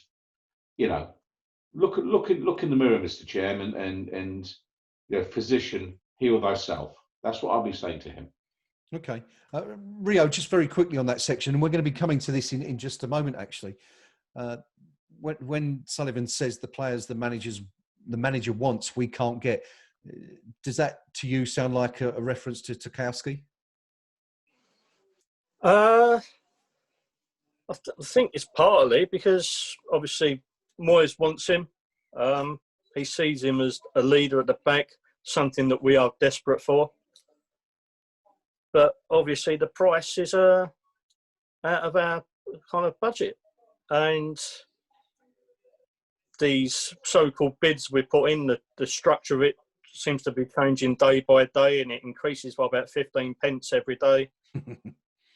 you know, look in the mirror, Mr. Chairman, and you know, physician, heal thyself. That's what I'll be saying to him. Okay, Rio, just very quickly on that section, and we're going to be coming to this in just a moment. Actually, when Sullivan says the manager wants, we can't get. Does that to you sound like a reference to Tarkowski? I think it's partly because obviously Moyes wants him. He sees him as a leader at the back, something that we are desperate for. But obviously the price is out of our kind of budget. And these so-called bids we put in, the structure of it seems to be changing day by day, and it increases by about 15 pence every day.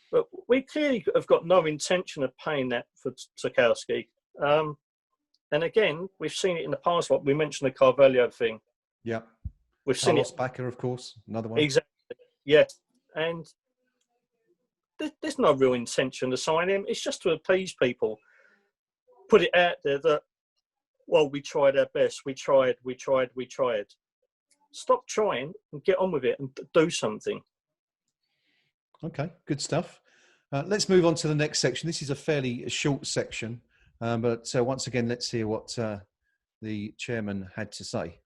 But we clearly have got no intention of paying that for Tarkowski. And again, we've seen it in the past. What we mentioned, the Carvalho thing. Yeah. We've seen it. Backer, of course, another one. Exactly. Yeah. And there's no real intention to sign him. It's just to appease people. Put it out there that, well, we tried our best. We tried. Stop trying and get on with it and do something. Okay, good stuff. Let's move on to the next section. This is a fairly short section, but once again, let's hear what the chairman had to say.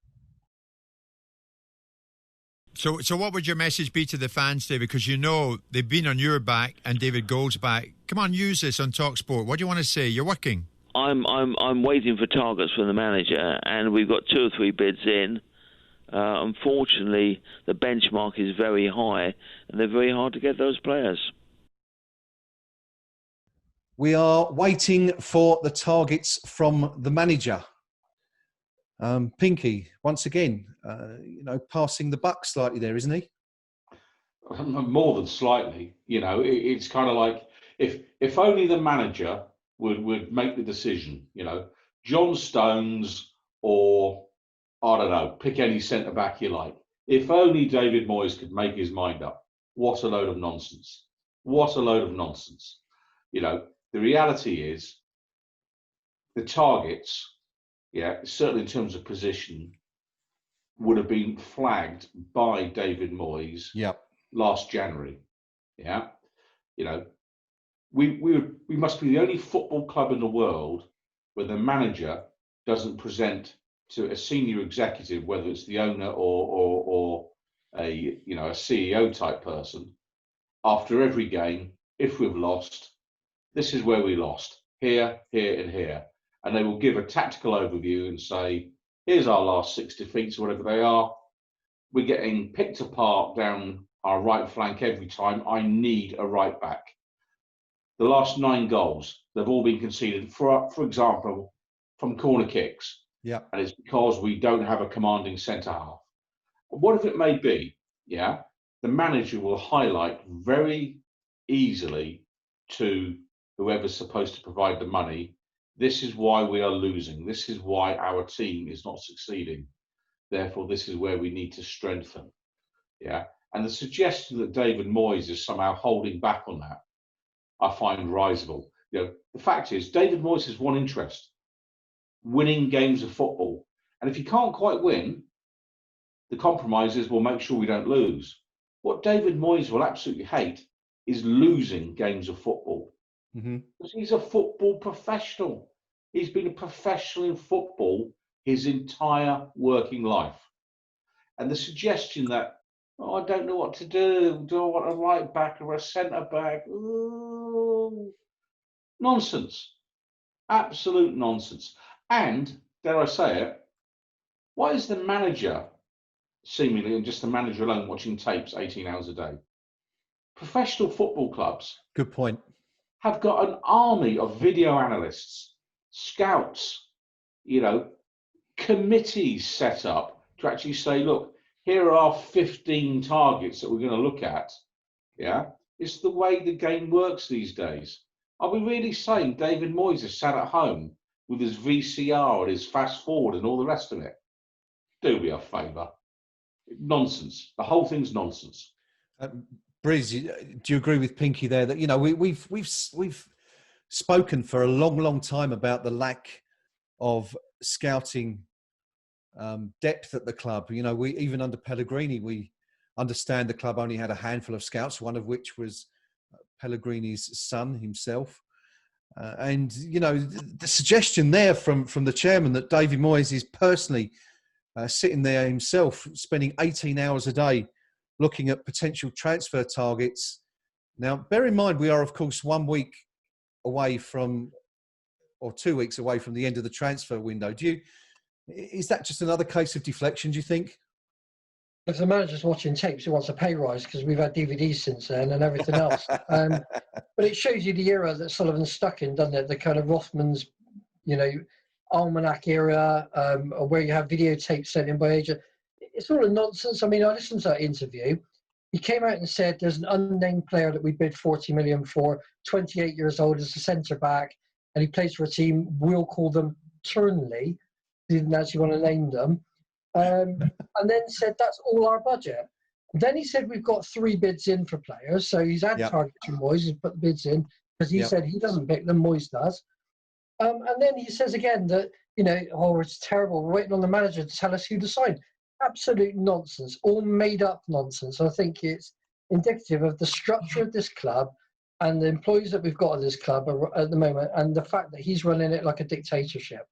So what would your message be to the fans, David? Because you know they've been on your back and David Gold's back. Come on, use this on Talksport. What do you want to say? You're working. I'm waiting for targets from the manager, and we've got 2 or 3 bids in. Unfortunately, the benchmark is very high, and they're very hard to get those players. We are waiting for the targets from the manager. Pinky, once again, passing the buck slightly there, isn't he? More than slightly. It's kind of like if only the manager would make the decision. John Stones or, I don't know, pick any centre back you like. If only David Moyes could make his mind up. What a load of nonsense. What a load of nonsense. The reality is the targets, certainly in terms of position, would have been flagged by David Moyes last January. We must be the only football club in the world where the manager doesn't present to a senior executive, whether it's the owner or a CEO type person, after every game, if we've lost, this is where we lost, here, here, and here. And they will give a tactical overview and say, here's our last 6 defeats, whatever they are. We're getting picked apart down our right flank every time. I need a right back. The last 9 goals, they've all been conceded, for example, from corner kicks. Yeah. And it's because we don't have a commanding centre half. What if it may be, the manager will highlight very easily to whoever's supposed to provide the money, this is why we are losing. This is why our team is not succeeding. Therefore, this is where we need to strengthen. And the suggestion that David Moyes is somehow holding back on that, I find risible. The fact is, David Moyes has one interest: winning games of football. And if he can't quite win, the compromise is we'll make sure we don't lose. What David Moyes will absolutely hate is losing games of football. Mm-hmm. Because he's a football professional. He's been a professional in football his entire working life. And the suggestion that, I don't know what to do I want a right back or a centre back? Ooh. Nonsense. Absolute nonsense. And, dare I say it, why is the manager seemingly, and just the manager alone, watching tapes 18 hours a day? Professional football clubs. Good point. Have got an army of video analysts, scouts, committees set up to actually say, look, here are 15 targets that we're going to look at. It's the way the game works these days. Are we really saying David Moyes is sat at home with his VCR and his fast forward and all the rest of it? Do me a favour. Nonsense. The whole thing's nonsense. Briz, do you agree with Pinky there that, you know, we've spoken for a long, long time about the lack of scouting depth at the club? You know, we even under Pellegrini, we understand the club only had a handful of scouts, one of which was Pellegrini's son himself. And, you know, the suggestion there from the chairman that David Moyes is personally sitting there himself, spending 18 hours a day looking at potential transfer targets. Now, bear in mind, we are, of course, 1 week away from, or 2 weeks away from the end of the transfer window. Is that just another case of deflection, do you think? If the manager's watching tapes, he wants a pay rise because we've had DVDs since then and everything else. But it shows you the era that Sullivan's stuck in, doesn't it? The kind of Rothman's, you know, almanac era, where you have videotapes sent in by agent. It's all a nonsense. I mean, I listened to that interview. He came out and said there's an unnamed player that we bid 40 million for, 28 years old, as a centre back, and he plays for a team. We'll call them Turnley. He didn't actually want to name them. And then said that's all our budget. Then he said we've got 3 bids in for players. So he's had targets from Moyes. He's put the bids in because he said he doesn't pick them, Moyes does. And then he says again that, you know, oh, it's terrible. We're waiting on the manager to tell us who to sign. Absolute nonsense, all made up nonsense. I think it's indicative of the structure of this club and the employees that we've got at this club at the moment, and the fact that he's running it like a dictatorship.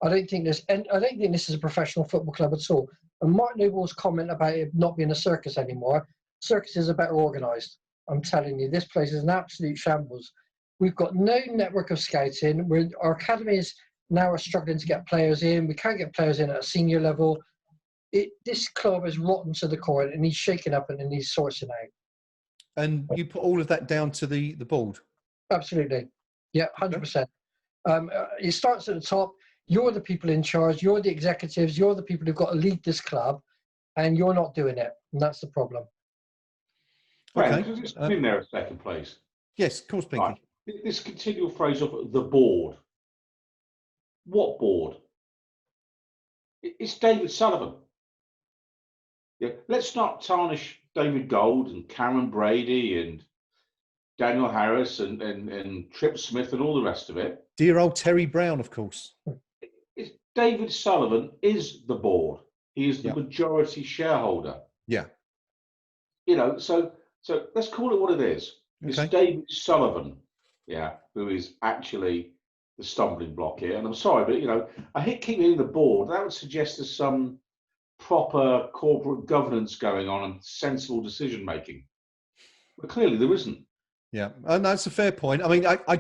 I don't think this is a professional football club at all. And Mark Noble's comment about it not being a circus anymore, circuses are better organised. I'm telling you, this place is an absolute shambles. We've got no network of scouting. Our academies now are struggling to get players in. We can't get players in at a senior level. This club is rotten to the core, and he's shaking up and he's sourcing out. And you put all of that down to the board? Absolutely. Yeah, 100%. It starts at the top. You're the people in charge. You're the executives. You're the people who've got to lead this club, and you're not doing it. And that's the problem. Okay. Can you just come in there a second, please? Yes, of course, Pinky. Right. This continual phrase of the board. What board? It's David Sullivan. Yeah, let's not tarnish David Gold and Cameron Brady and Daniel Harris and Trip Smith and all the rest of it. Dear old Terry Brown, of course. David Sullivan is the board. He is the majority shareholder. Yeah. You know, so let's call it what it is. It's David Sullivan, who is actually the stumbling block here. And I'm sorry, but, you know, I keep hearing the board. That would suggest there's some proper corporate governance going on and sensible decision making, but clearly there isn't. Yeah, and that's a fair point. I mean, I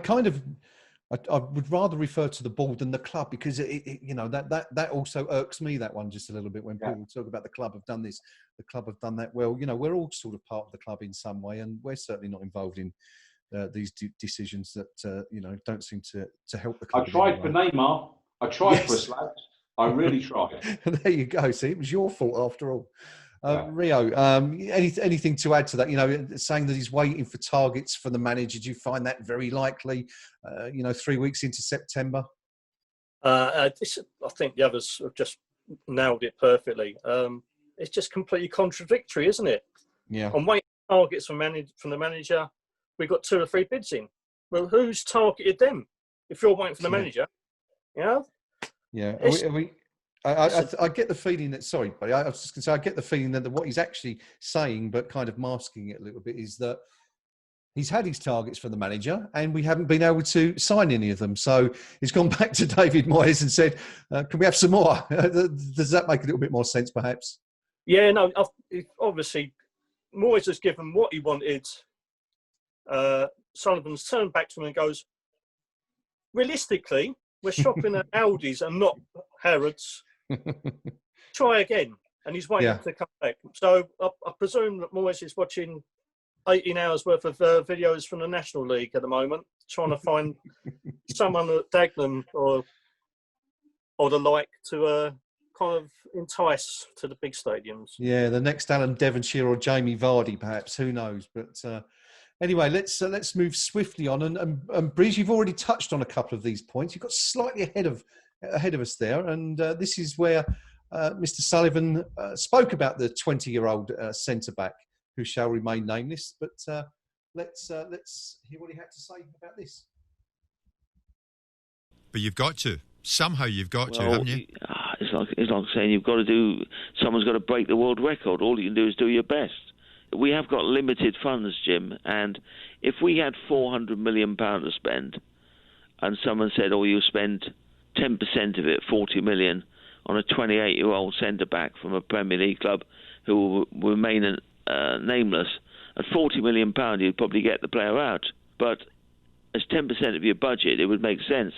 would rather refer to the board than the club, because you know, that also irks me, that one, just a little bit, when people talk about the club have done this, the club have done that. Well, you know, we're all sort of part of the club in some way, and we're certainly not involved in these decisions that you know, don't seem to help the club. I tried for Neymar. I tried for us, lads. I really tried. There you go. See, it was your fault after all. Rio, anything to add to that? You know, saying that he's waiting for targets from the manager. Do you find that very likely? You know, 3 weeks into September. I think the others have just nailed it perfectly. It's just completely contradictory, isn't it? Yeah. I'm waiting for targets from the manager. We've got 2 or 3 bids in. Well, who's targeted them? If you're waiting for the manager, yeah. I get the feeling that, sorry, buddy, I was just going to say, I get the feeling that what he's actually saying, but kind of masking it a little bit, is that he's had his targets for the manager and we haven't been able to sign any of them. So he's gone back to David Moyes and said, can we have some more? Does that make a little bit more sense, perhaps? Yeah, no, obviously, Moyes has given what he wanted. Sullivan's turned back to him and goes, realistically, we're shopping at Aldi's and not Harrods. Try again. And he's waiting to come back. So I presume that Moyes is watching 18 hours worth of videos from the National League at the moment, trying to find someone at Dagenham or the like to kind of entice to the big stadiums. Yeah, the next Alan Devonshire or Jamie Vardy, perhaps. Who knows? But Anyway, let's move swiftly on. And Breeze, you've already touched on a couple of these points. You've got slightly ahead of us there, and this is where Mr Sullivan spoke about the 20-year-old centre back who shall remain nameless. But let's hear what he had to say about this. But you've got to. Somehow you've got to, haven't you? It's like saying someone's got to break the world record. All you can do is do your best. We have got limited funds, Jim, and if we had £400 million to spend, and someone said, you'll spend 10% of it, 40 million, on a 28-year-old centre-back from a Premier League club who will remain nameless, at £40 million, you'd probably get the player out. But as 10% of your budget, it would make sense.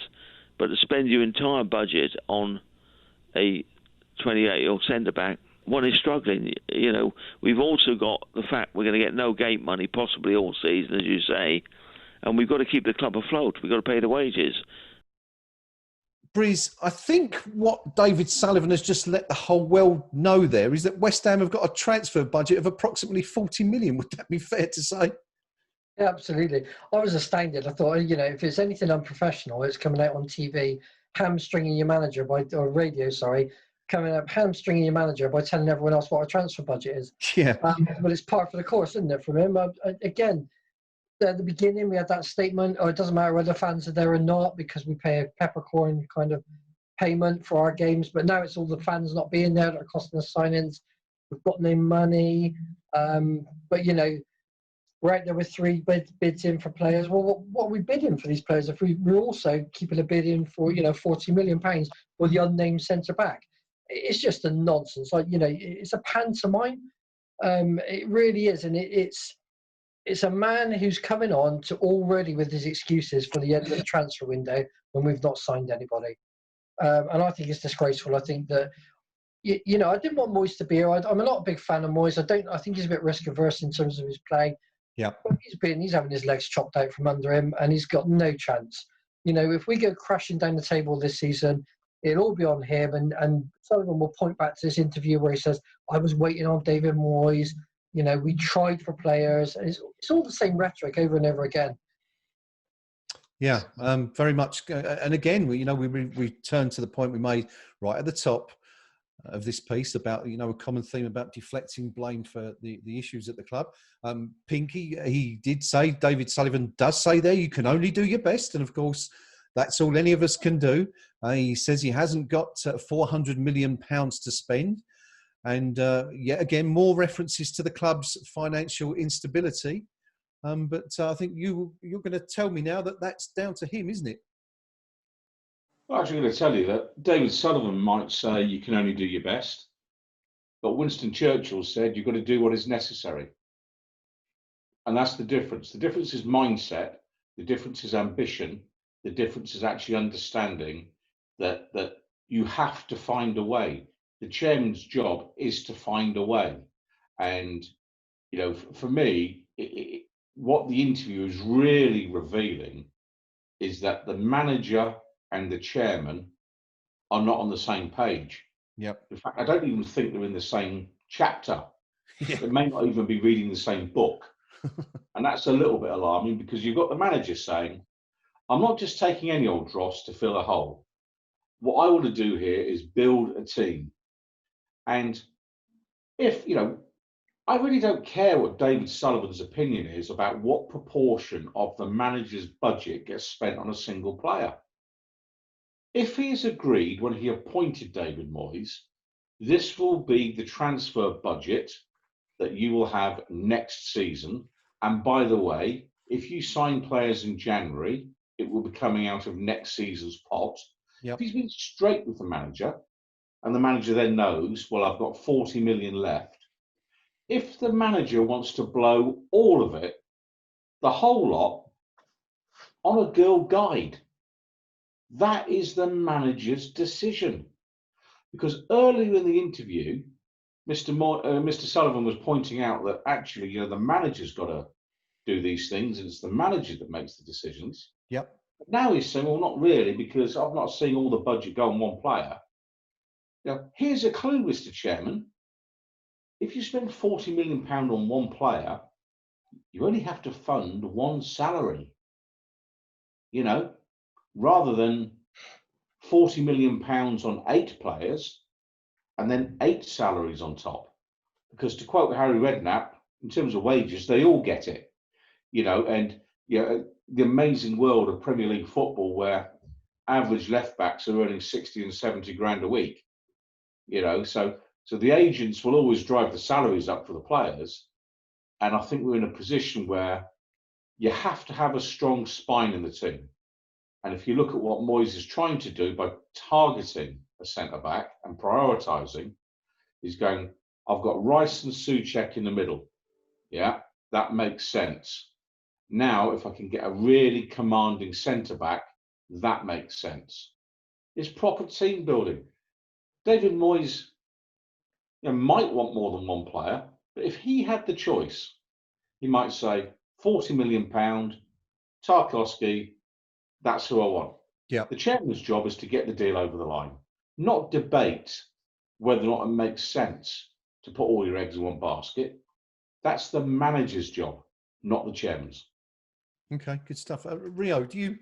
But to spend your entire budget on a 28-year-old centre-back, one is struggling. We've also got the fact we're going to get no gate money, possibly all season, as you say, and we've got to keep the club afloat. We've got to pay the wages. Breeze, I think what David Sullivan has just let the whole world know there is that West Ham have got a transfer budget of approximately 40 million. Would that be fair to say? Yeah, absolutely. I was astounded. I thought, if it's anything unprofessional, it's coming out on TV, hamstringing your manager hamstringing your manager by telling everyone else what a transfer budget is. Yeah. But it's par for the course, isn't it, from him? Again, at the beginning, we had that statement, it doesn't matter whether fans are there or not because we pay a peppercorn kind of payment for our games. But now it's all the fans not being there that are costing us signings. We've got no money. But, we're out there with 3 bids in for players. Well, what are we bidding for these players if we're also keeping a bid in for, £40 million for the unnamed centre-back? It's just a nonsense. It's a pantomime. It really is. And it's a man who's coming on to already with his excuses for the end of the transfer window when we've not signed anybody. And I think it's disgraceful. I think that, I didn't want Moyes to be here. I'm not a big fan of Moyes. I think he's a bit risk averse in terms of his play. Yeah, he's having his legs chopped out from under him, and he's got no chance. If we go crashing down the table this season, it'll all be on him. And Sullivan will point back to this interview where he says, "I was waiting on David Moyes. We tried for players." And it's all the same rhetoric over and over again. Yeah, very much. And again, we turn to the point we made right at the top of this piece about, a common theme about deflecting blame for the issues at the club. Pinky, he did say, David Sullivan does say there, you can only do your best. And of course, that's all any of us can do. He says he hasn't got £400 million to spend. And yet again, more references to the club's financial instability. But I think you're going to tell me now that that's down to him, isn't it? Well, I'm actually going to tell you that David Sullivan might say you can only do your best, but Winston Churchill said you've got to do what is necessary. And that's the difference. The difference is mindset. The difference is ambition. The difference is actually understanding that you have to find a way. The chairman's job is to find a way. And, for me, what the interview is really revealing is that the manager and the chairman are not on the same page. Yep. In fact, I don't even think they're in the same chapter. Yeah. They may not even be reading the same book. And that's a little bit alarming because you've got the manager saying, I'm not just taking any old dross to fill a hole. What I want to do here is build a team. And if, I really don't care what David Sullivan's opinion is about what proportion of the manager's budget gets spent on a single player. If he has agreed when he appointed David Moyes, this will be the transfer budget that you will have next season. And by the way, if you sign players in January, it will be coming out of next season's pot. Yep. If he's been straight with the manager, and the manager then knows, well, I've got 40 million left. If the manager wants to blow all of it, the whole lot, on a girl guide, that is the manager's decision. Because earlier in the interview, Mr. Sullivan was pointing out that actually, the manager's got to do these things, and it's the manager that makes the decisions. Yep. But now he's saying, well, not really, because I've not seen all the budget go on one player. Here's a clue, Mr. Chairman. If you spend £40 million on one player, you only have to fund one salary, rather than £40 million on 8 players and then 8 salaries on top. Because to quote Harry Redknapp, in terms of wages, they all get it, and the amazing world of Premier League football where average left backs are earning 60 and 70 grand a week, so the agents will always drive the salaries up for the players. And I think we're in a position where you have to have a strong spine in the team. And if you look at what Moyes is trying to do by targeting a centre-back and prioritising, he's going, I've got Rice and Souček in the middle. Yeah, that makes sense. Now, if I can get a really commanding centre-back, that makes sense. It's proper team building. David Moyes might want more than one player, but if he had the choice, he might say, £40 million, Tarkowski, that's who I want. Yeah. The chairman's job is to get the deal over the line, not debate whether or not it makes sense to put all your eggs in one basket. That's the manager's job, not the chairman's. Okay, good stuff. Rio, do you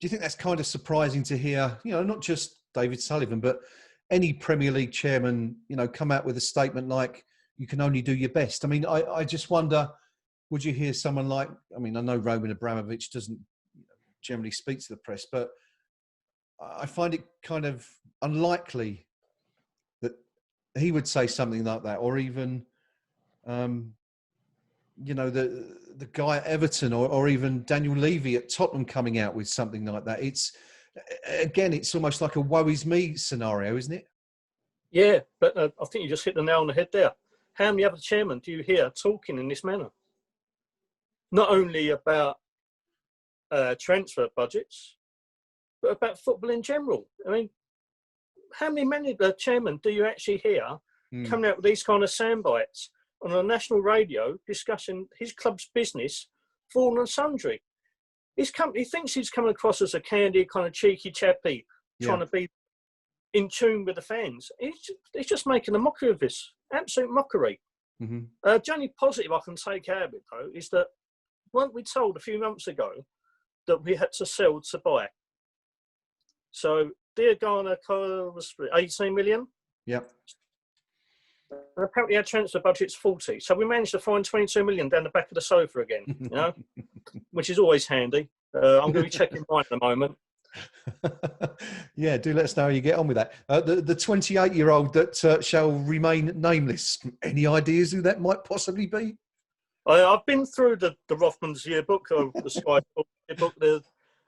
think that's kind of surprising to hear, not just David Sullivan, but any Premier League chairman, come out with a statement like, you can only do your best? I mean, I just wonder, would you hear someone like, I know Roman Abramovich doesn't generally speak to the press, but I find it kind of unlikely that he would say something like that, or even, the guy at Everton, or even Daniel Levy at Tottenham coming out with something like that. It's almost like a woe is me scenario, isn't it? Yeah, but I think you just hit the nail on the head there. How many other chairmen do you hear talking in this manner? Not only about transfer budgets, but about football in general. I mean, how many chairmen do you actually hear coming out with these kind of soundbites on a national radio discussing his club's business for all and sundry? He thinks he's coming across as a candy, kind of cheeky chappy, trying to be in tune with the fans. He's just making a mockery of this. Absolute mockery. Mm-hmm. The only positive I can take out of it, though, is that weren't we told a few months ago that we had to sell to buy? So Diagana was 18 million. Yep. And apparently our transfer budget's 40. So we managed to find 22 million down the back of the sofa again, which is always handy. I'm going to be checking mine at the moment. Yeah, do let us know how you get on with that. The 28-year-old that shall remain nameless. Any ideas who that might possibly be? I've been through the Rothmans yearbook, or the Sky yearbook,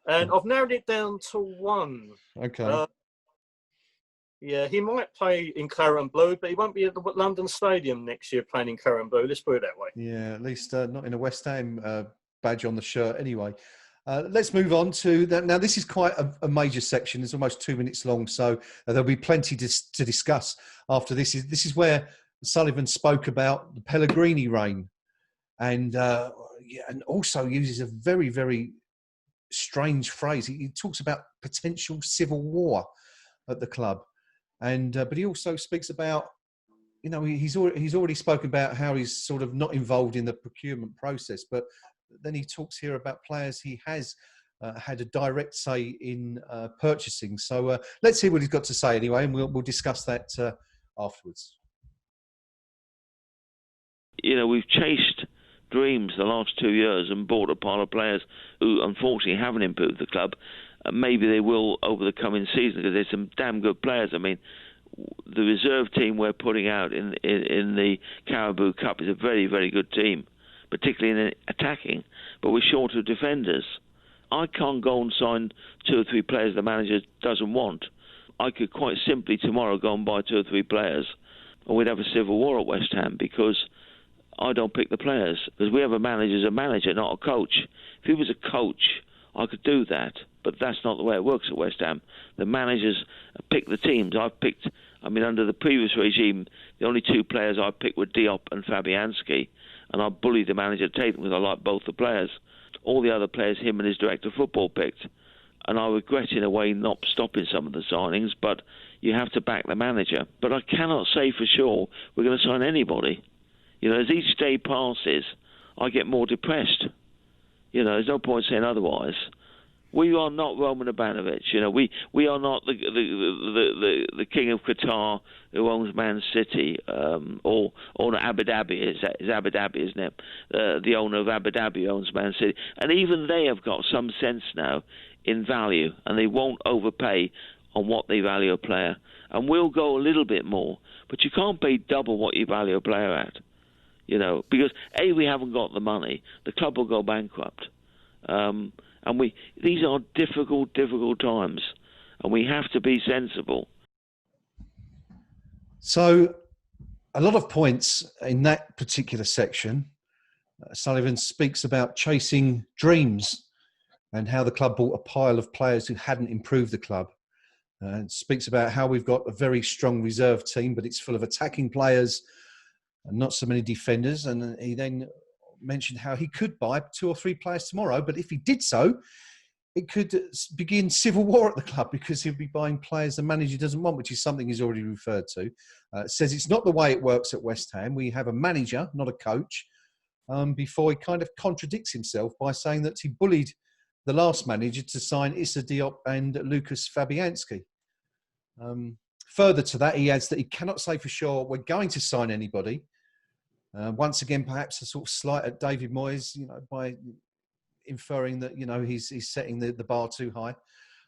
and I've narrowed it down to one. Okay. Yeah, he might play in Claret and Blue, but he won't be at the London Stadium next year playing in Claret and Blue. Let's put it that way. Yeah, at least not in a West Ham badge on the shirt anyway. Let's move on to that. Now, this is quite a major section. It's almost 2 minutes long, so there'll be plenty to discuss after this. This is where Sullivan spoke about the Pellegrini reign, and also uses a very, very strange phrase. He talks about potential civil war at the club, but he also speaks about, he's already spoken about how he's sort of not involved in the procurement process, but then he talks here about players he has had a direct say in purchasing. So let's hear what he's got to say anyway, and we'll discuss that afterwards. We've chased dreams the last 2 years and bought a pile of players who unfortunately haven't improved the club. Maybe they will over the coming season, because there's some damn good players. I mean, the reserve team we're putting out in the Carabao Cup is a very, very good team, particularly in attacking, but we're short of defenders. I can't go and sign 2 or 3 players the manager doesn't want. I could quite simply tomorrow go and buy 2 or 3 players, and we'd have a civil war at West Ham, because I don't pick the players. Because we have a manager as a manager, not a coach. If he was a coach, I could do that, but that's not the way it works at West Ham. The managers pick the teams. Under the previous regime, the only 2 players I picked were Diop and Fabianski, and I bullied the manager to take them because I liked both the players. All the other players, him and his director of football picked. And I regret in a way not stopping some of the signings, but you have to back the manager. But I cannot say for sure we're going to sign anybody. As each day passes, I get more depressed. There's no point saying otherwise. We are not Roman Abramovich. We are not the king of Qatar who owns Man City, or Abu Dhabi. Is Abu Dhabi, isn't it? The owner of Abu Dhabi owns Man City, and even they have got some sense now in value, and they won't overpay on what they value a player. And we'll go a little bit more, but you can't pay double what you value a player at. Because we haven't got the money. The club will go bankrupt. And these are difficult times, and we have to be sensible. So, a lot of points in that particular section. Sullivan speaks about chasing dreams and how the club bought a pile of players who hadn't improved the club. And speaks about how we've got a very strong reserve team, but it's full of attacking players and not so many defenders. And he then mentioned how he could buy 2 or 3 players tomorrow, but if he did so, it could begin civil war at the club because he'll be buying players the manager doesn't want, which is something he's already referred to. Says it's not the way it works at West Ham. We have a manager, not a coach, before he kind of contradicts himself by saying that he bullied the last manager to sign Issa Diop and Lucas Fabianski. Further to that, he adds that he cannot say for sure we're going to sign anybody. Once again, perhaps a sort of slight at David Moyes, by inferring that, he's setting the bar too high.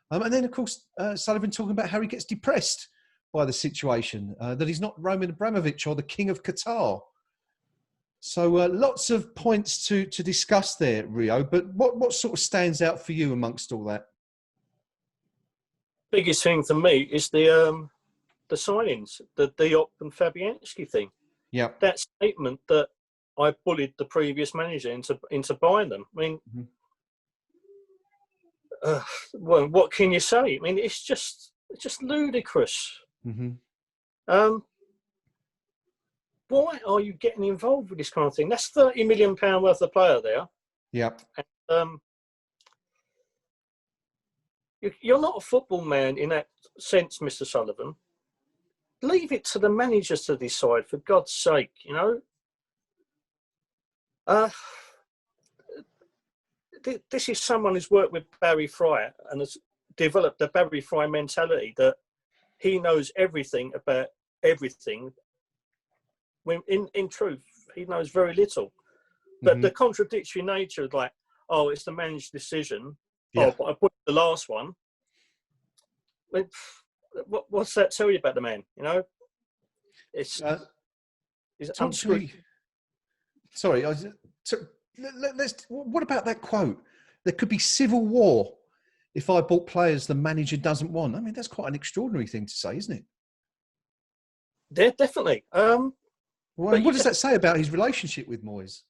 And then, of course, Sullivan talking about how he gets depressed by the situation, that he's not Roman Abramovich or the king of Qatar. So lots of points to discuss there, Rio. But what sort of stands out for you amongst all that? Biggest thing for me is the signings, the Diop and Fabianski thing. Yeah, that statement that I bullied the previous manager into buying them. I mean, well, what can you say? I mean, it's just ludicrous. Mm-hmm. Why are you getting involved with this kind of thing? That's £30 million worth of player there. Yeah. And, you're not a football man in that sense, Mr. Sullivan. Leave it to the managers to decide, for God's sake, This is someone who's worked with Barry Fry and has developed the Barry Fry mentality that he knows everything about everything, when in truth, he knows very little. But the contradictory nature of it's the manager's decision. Yeah. Oh, but I put the last one. What's that tell you about the man? It's unscrewed. Sorry, what about that quote? There could be civil war if I bought players the manager doesn't want. I mean, that's quite an extraordinary thing to say, isn't it? Yeah, definitely. What does that say about his relationship with Moyes?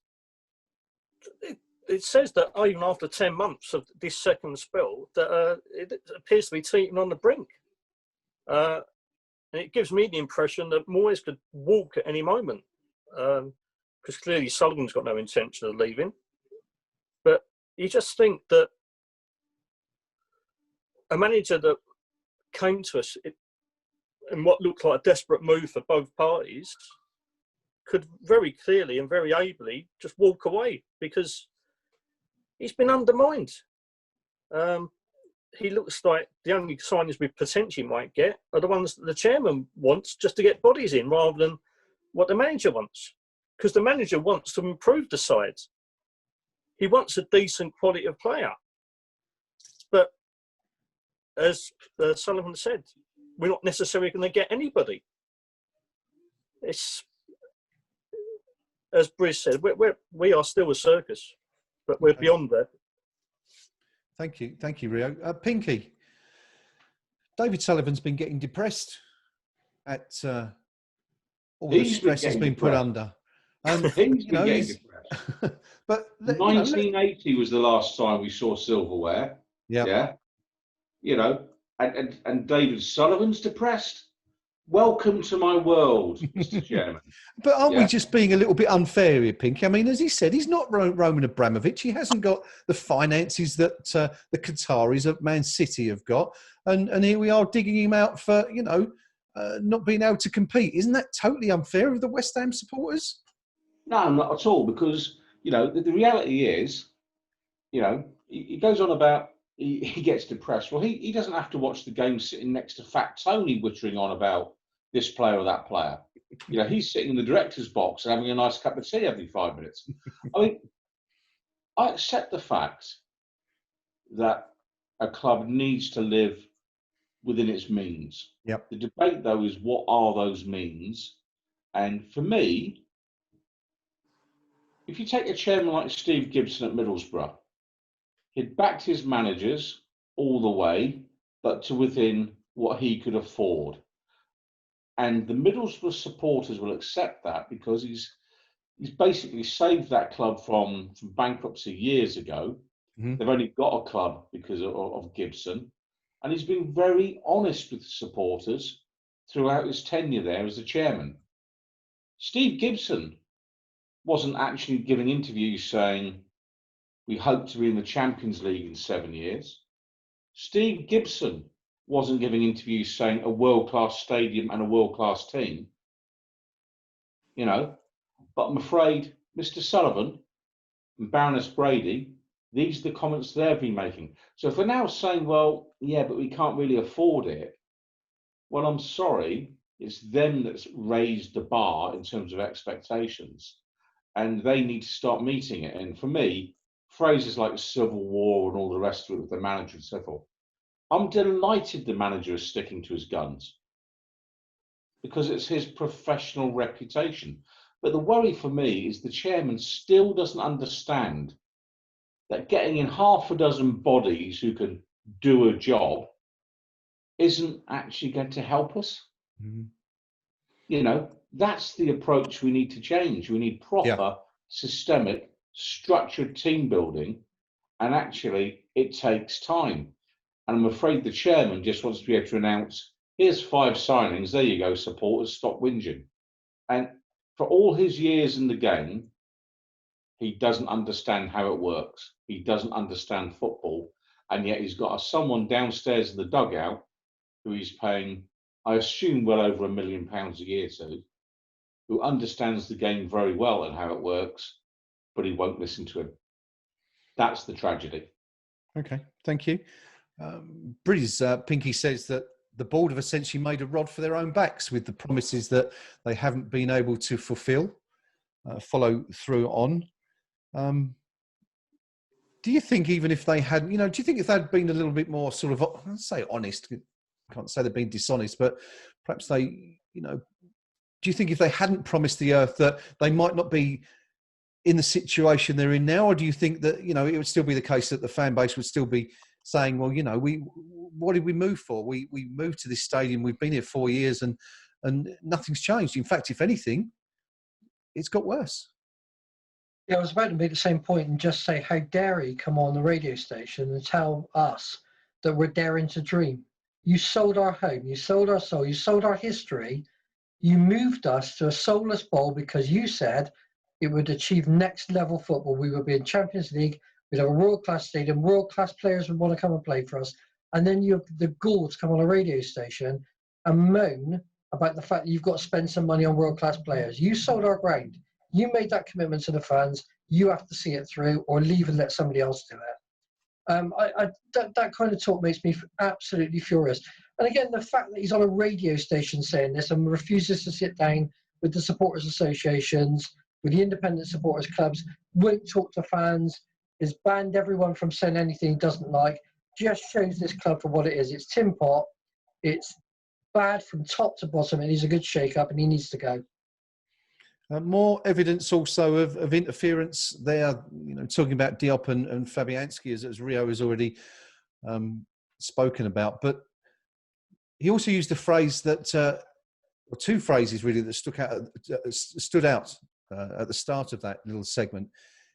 It says that even after 10 months of this second spell, that it appears to be teetering on the brink. And it gives me the impression that Moyes could walk at any moment, because clearly Sullivan's got no intention of leaving. But you just think that a manager that came to us in what looked like a desperate move for both parties could very clearly and very ably just walk away because he's been undermined. He looks like the only signings we potentially might get are the ones that the chairman wants just to get bodies in rather than what the manager wants. Because the manager wants to improve the side. He wants a decent quality of player. But as Sullivan said, we're not necessarily going to get anybody. It's, as Briz said, we are still a circus, but we're beyond that. Thank you, Rio. Pinky, David Sullivan's been getting depressed at all the stress he's been put under. He's been getting depressed. But 1980 was the last time we saw silverware. Yeah. And David Sullivan's depressed. Welcome to my world, Mr. Chairman. But aren't we just being a little bit unfair here, Pinky? I mean, as he said, he's not Roman Abramovich. He hasn't got the finances that the Qataris of Man City have got. And here we are digging him out for, not being able to compete. Isn't that totally unfair of the West Ham supporters? No, not at all, because, the reality is, he goes on about he gets depressed. Well, he doesn't have to watch the game sitting next to Fat Tony wittering on about this player or that player. He's sitting in the director's box and having a nice cup of tea every 5 minutes. I mean, I accept the fact that a club needs to live within its means. Yep. The debate, though, is what are those means? And for me, if you take a chairman like Steve Gibson at Middlesbrough, he'd backed his managers all the way, but to within what he could afford. And the Middlesbrough supporters will accept that, because he's basically saved that club from bankruptcy years ago. Mm-hmm. They've only got a club because of Gibson. And he's been very honest with the supporters throughout his tenure there as the chairman. Steve Gibson wasn't actually giving interviews saying, we hope to be in the Champions League in 7 years. Steve Gibson wasn't giving interviews saying a world-class stadium and a world-class team. But I'm afraid Mr Sullivan and Baroness Brady, these are the comments they've been making. So if we're now saying, well, yeah, but we can't really afford it, well, I'm sorry, it's them that's raised the bar in terms of expectations, and they need to start meeting it. And for me, phrases like civil war and all the rest of it with the manager and so forth, I'm delighted the manager is sticking to his guns, because it's his professional reputation. But the worry for me is the chairman still doesn't understand that getting in half a dozen bodies who can do a job isn't actually going to help us. Mm-hmm. That's the approach we need to change. We need proper, systemic, structured team building, and actually it takes time. And I'm afraid the chairman just wants to be able to announce, here's 5 signings, there you go, supporters, stop whinging. And for all his years in the game, he doesn't understand how it works. He doesn't understand football. And yet he's got someone downstairs in the dugout who he's paying, I assume, well over £1 million a year to, who understands the game very well and how it works, but he won't listen to him. That's the tragedy. Okay, thank you. Breeze Pinky says that the board have essentially made a rod for their own backs with the promises that they haven't been able to fulfil, follow through on. Do you think even if they had, do you think if they'd been a little bit more sort of, I'd say honest, I can't say they've been dishonest, but perhaps they, do you think if they hadn't promised the earth that they might not be in the situation they're in now? Or do you think that, it would still be the case that the fan base would still be saying, well, what did we move for? We moved to this stadium, we've been here 4 years and nothing's changed. In fact, if anything, it's got worse. Yeah, I was about to make the same point and just say, how dare he come on the radio station and tell us that we're daring to dream? You sold our home, you sold our soul, you sold our history. You moved us to a soulless bowl because you said it would achieve next level football. We would be in Champions League, we'd have a world-class stadium, world-class players would want to come and play for us. And then you have the gall to come on a radio station and moan about the fact that you've got to spend some money on world-class players. You sold our ground. You made that commitment to the fans. You have to see it through or leave and let somebody else do it. That kind of talk makes me absolutely furious. And again, the fact that he's on a radio station saying this and refuses to sit down with the supporters associations, with the independent supporters clubs, won't talk to fans, has banned everyone from saying anything he doesn't like, just shows this club for what it is. It's tin pot. It's bad from top to bottom. It needs a good shake-up and he needs to go. More evidence also of interference there, talking about Diop and Fabianski, as Rio has already spoken about. But he also used a phrase that, or 2 phrases really, that stood out at the start of that little segment.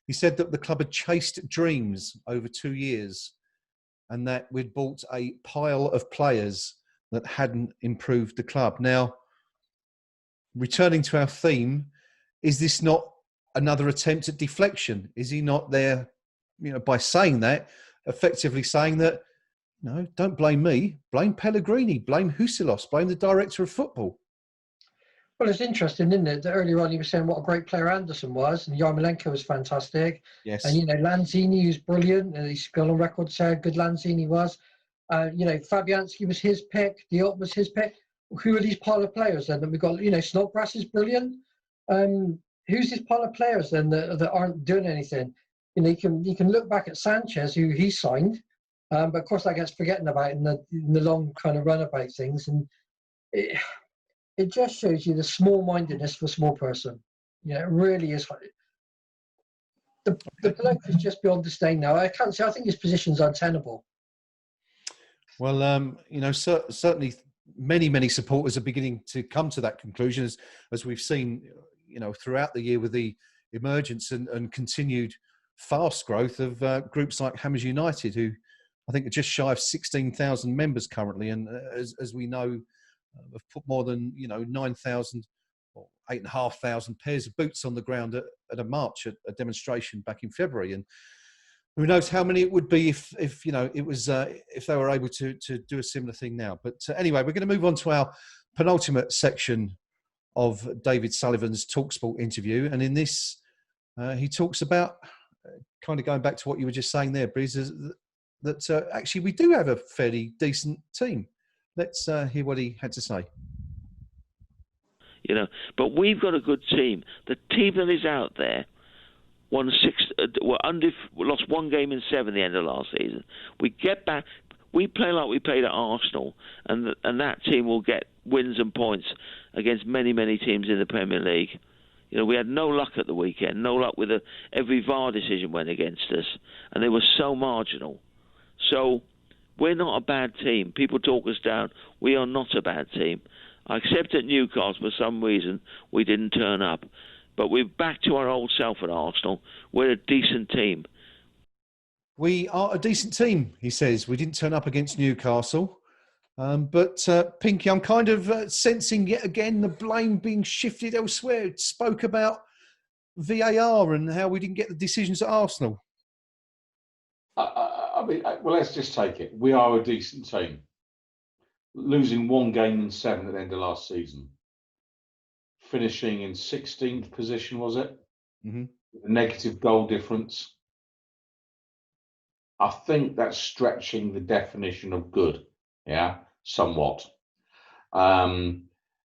He said that the club had chased dreams over 2 years and that we'd bought a pile of players that hadn't improved the club. Now, returning to our theme, is this not another attempt at deflection? Is he not there, by saying that, effectively saying that, no, don't blame me, blame Pellegrini, blame Husilos, blame the director of football? Well, it's interesting, isn't it? That earlier on he was saying what a great player Anderson was, and Yarmolenko was fantastic. Yes. And, Lanzini was brilliant, and he's gone on record saying how good Lanzini was. Fabianski was his pick, Diop was his pick. Who are these pile of players then that we've got? Snodgrass is brilliant. Who's this pile of players then that aren't doing anything? You can look back at Sanchez, who he signed, but of course that gets forgotten about in the long kind of run about things, and it just shows you the small-mindedness of a small person. It really is. The bloke is just beyond disdain now. I can't say. I think his position's untenable. Well, certainly many supporters are beginning to come to that conclusion, as we've seen, throughout the year with the emergence and continued fast growth of groups like Hammers United, who I think are just shy of 16,000 members currently, and as we know, have put more than 9,000 or 8,500 pairs of boots on the ground at a march, at a demonstration back in February, and who knows how many it would be if it was if they were able to do a similar thing now. But anyway, we're going to move on to our penultimate section of David Sullivan's Talksport interview, and in this he talks about kind of going back to what you were just saying there, Breeze, that actually we do have a fairly decent team. Let's hear what he had to say. But we've got a good team. The team that is out there lost one game in 7 at the end of last season. We get back. We play like we played at Arsenal, and that team will get wins and points against many teams in the Premier League. We had no luck at the weekend. No luck with every VAR decision went against us, and they were so marginal. So we're not a bad team. People talk us down. We are not a bad team. I accept at Newcastle for some reason we didn't turn up. But we're back to our old self at Arsenal. We're a decent team. We are a decent team, he says. We didn't turn up against Newcastle. But Pinky, I'm kind of sensing yet again the blame being shifted elsewhere. It spoke about VAR and how we didn't get the decisions at Arsenal. Well, let's just take it. We are a decent team. Losing one game in 7 at the end of last season. Finishing in 16th position, was it? Mm-hmm. Negative goal difference. I think that's stretching the definition of good, somewhat. And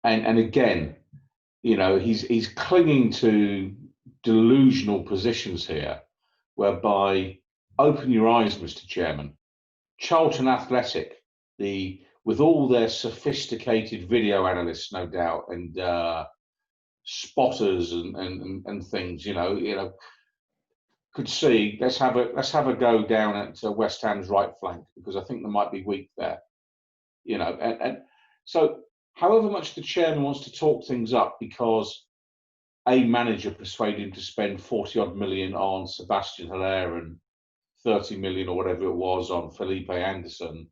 again, he's clinging to delusional positions here, whereby, open your eyes, Mr. Chairman. Charlton Athletic, with all their sophisticated video analysts, no doubt, and spotters and things, could see. Let's have a go down at West Ham's right flank, because I think they might be weak there, and so however much the chairman wants to talk things up because a manager persuaded him to spend 40 odd million on Sebastian Haller and 30 million or whatever it was on Felipe Anderson,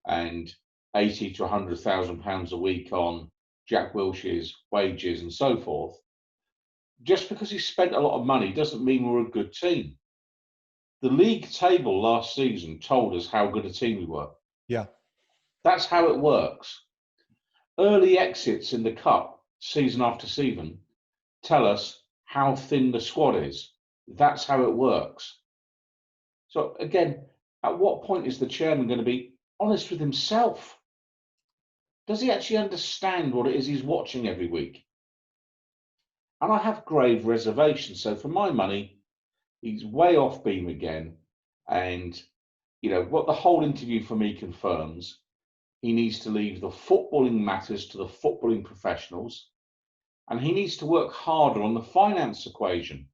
and 80 to 100,000 pounds a week on Jack Wilshere's wages and so forth. Just because he spent a lot of money doesn't mean we're a good team. The league table last season told us how good a team we were. Yeah. That's how it works. Early exits in the cup, season after season, tell us how thin the squad is. That's how it works. So again, at what point is the chairman going to be honest with himself? Does he actually understand what it is he's watching every week? And I have grave reservations. So for my money, he's way off beam again. And, what the whole interview for me confirms, he needs to leave the footballing matters to the footballing professionals. And he needs to work harder on the finance equation.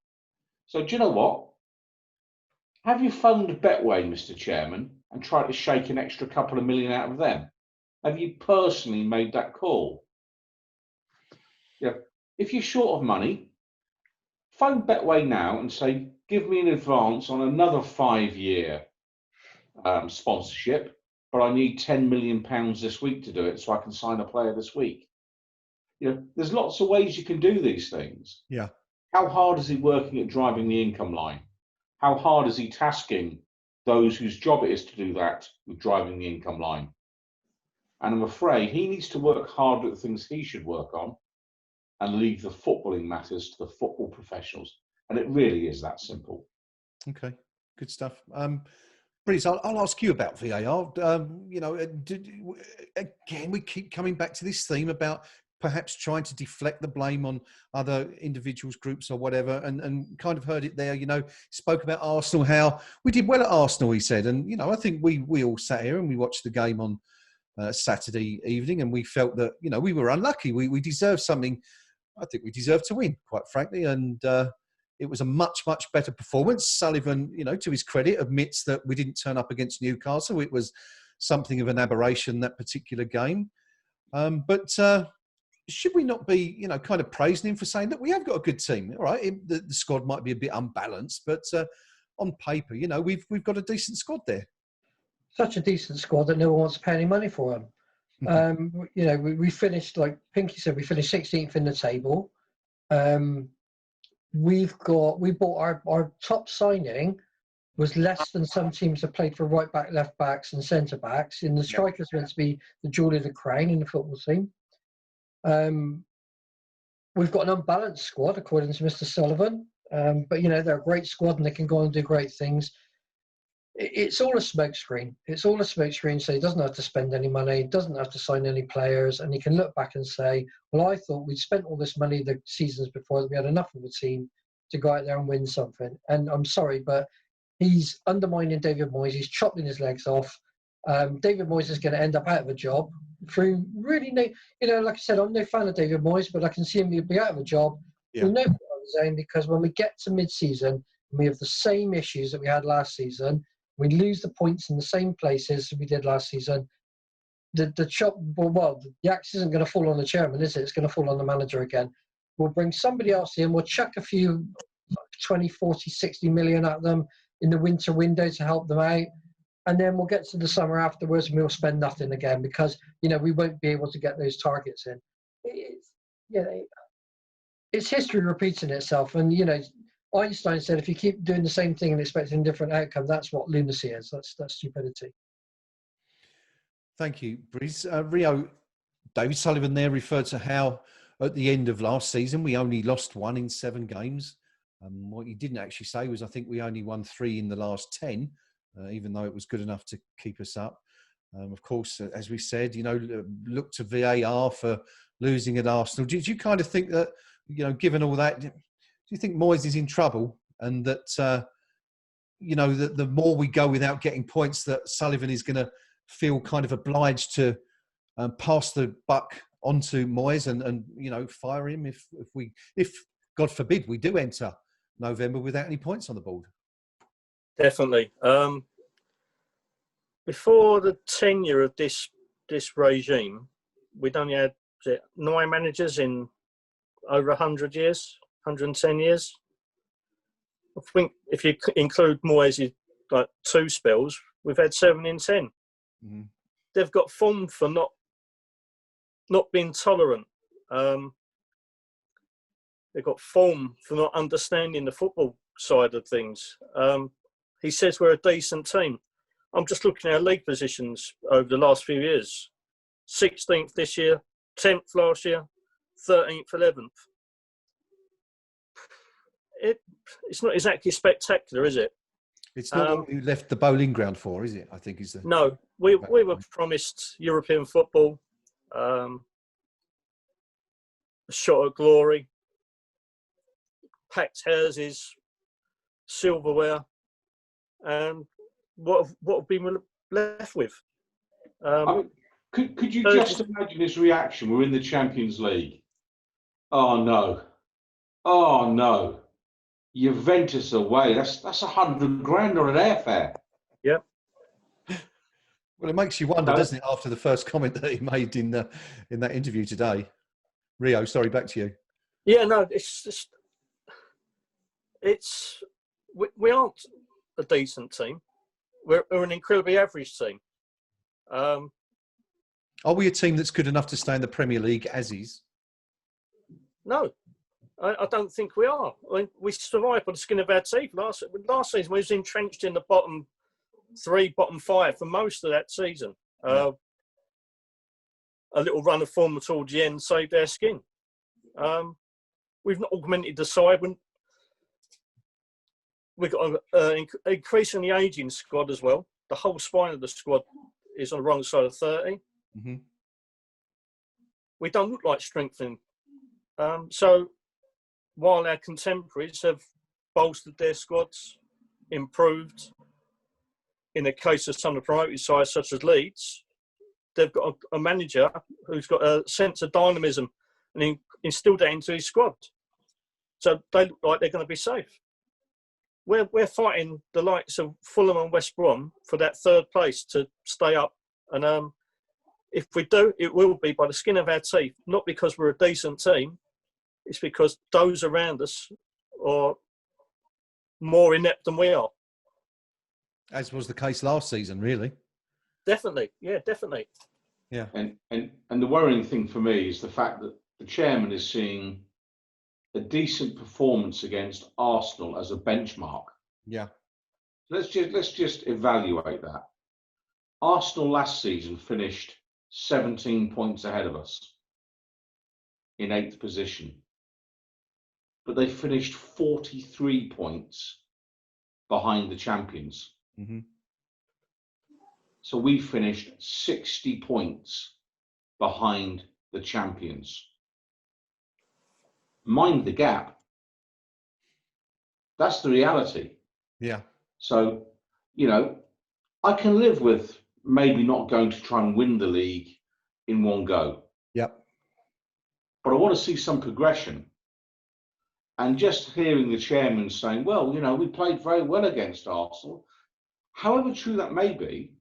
So do you know what? Have you phoned Betway, Mr. Chairman, and tried to shake an extra couple of million out of them? Have you personally made that call? Yeah. If you're short of money, phone Betway now and say, give me an advance on another 5-year sponsorship, but I need £10 million this week to do it so I can sign a player this week. There's lots of ways you can do these things. Yeah. How hard is he working at driving the income line? How hard is he tasking those whose job it is to do that with driving the income line? And I'm afraid he needs to work hard at the things he should work on. and leave the footballing matters to the football professionals. And it really is that simple. Okay, good stuff. Breeze, I'll ask you about VAR. Again, we keep coming back to this theme about perhaps trying to deflect the blame on other individuals, groups or whatever, and kind of heard it there, spoke about Arsenal, how we did well at Arsenal, he said. And, I think we all sat here and we watched the game on Saturday evening and we felt that, we were unlucky. We deserved something. I think we deserved to win, quite frankly. And it was a much, much better performance. Sullivan, to his credit, admits that we didn't turn up against Newcastle. It was something of an aberration, that particular game. But should we not be, kind of praising him for saying that we have got a good team? All right, the squad might be a bit unbalanced, but on paper, we've got a decent squad there. Such a decent squad that no one wants to pay any money for them. We finished, like Pinky said, we finished 16th in the table. We bought our top signing was less than some teams have played for right back, left backs, and centre backs. And the strikers meant to be the jewel of the crown in the football team. We've got an unbalanced squad, according to Mr Sullivan. But they're a great squad and they can go on and do great things. It's all a smokescreen. It's all a smokescreen. So he doesn't have to spend any money, he doesn't have to sign any players, and he can look back and say, well, I thought we'd spent all this money the seasons before, that we had enough of a team to go out there and win something. And I'm sorry, but he's undermining David Moyes. He's chopping his legs off. David Moyes is going to end up out of a job through really like I said, I'm no fan of David Moyes, but I can see him be out of a job through no fault of his own, because when we get to mid-season, we have the same issues that we had last season. We lose the points in the same places as we did last season. The axe isn't going to fall on the chairman, is it? It's going to fall on the manager again. We'll bring somebody else in. We'll chuck a few 20, 40, 60 million at them in the winter window to help them out. And then we'll get to the summer afterwards and we'll spend nothing again because, we won't be able to get those targets in. It's history repeating itself. And, Einstein said, if you keep doing the same thing and expecting a different outcome, that's what lunacy is. That's stupidity. Thank you, Breeze. Rio, David Sullivan there referred to how at the end of last season, we only lost 1 in 7 games. What he didn't actually say was, I think we only won 3 in the last 10, even though it was good enough to keep us up. Of course, as we said, look to VAR for losing at Arsenal. Do you kind of think that, given all that, do you think Moyes is in trouble and that, that the more we go without getting points, that Sullivan is going to feel kind of obliged to pass the buck onto Moyes and fire him if God forbid we do enter November without any points on the board? Definitely. Before the tenure of this regime, we'd only had 9 managers in over 100 years, 110 years. I think if you include Moyes' 2 spells, we've had 7 in 10. Mm-hmm. They've got formed for not being tolerant. They've got form for not understanding the football side of things. He says we're a decent team. I'm just looking at our league positions over the last few years. 16th this year, 10th last year, 13th, 11th. It's not exactly spectacular, is it? It's not what you left the bowling ground for, is it? I think is the... No, we were promised European football, a shot at glory, packed houses, silverware, and what have been left with? Could you just imagine his reaction? We're in the Champions League. Oh no! Oh no! Juventus away. That's 100 grand on an airfare. Yep. Well, it makes you wonder, doesn't it? After the first comment that he made in that interview today, Rio. Sorry, back to you. Yeah, no, we aren't a decent team. We're an incredibly average team. Are we a team that's good enough to stay in the Premier League as is? No, I don't think we are. I mean, we survived on the skin of our teeth. Last season, we was entrenched in the bottom 3, bottom 5 for most of that season. A little run of form towards the end saved our skin. We've not augmented the side. We've got an increasingly ageing squad as well. The whole spine of the squad is on the wrong side of 30. Mm-hmm. We don't look like strengthening. So while our contemporaries have bolstered their squads, improved, in the case of some of the promoted sides such as Leeds, they've got a manager who's got a sense of dynamism and instilled that into his squad. So they look like they're going to be safe. We're fighting the likes of Fulham and West Brom for that third place to stay up. And if we do, it will be by the skin of our teeth, not because we're a decent team. It's because those around us are more inept than we are. As was the case last season, really. Definitely. Yeah, definitely. Yeah. And the worrying thing for me is the fact that the chairman is seeing a decent performance against Arsenal as a benchmark. Yeah. Let's just evaluate that. Arsenal last season finished 17 points ahead of us in 8th position, but they finished 43 points behind the champions. Mm-hmm. So we finished 60 points behind the champions. Mind the gap. That's the reality. Yeah. So, I can live with maybe not going to try and win the league in one go. Yep. But I want to see some progression. And just hearing the chairman saying, well, we played very well against Arsenal, however true that may be,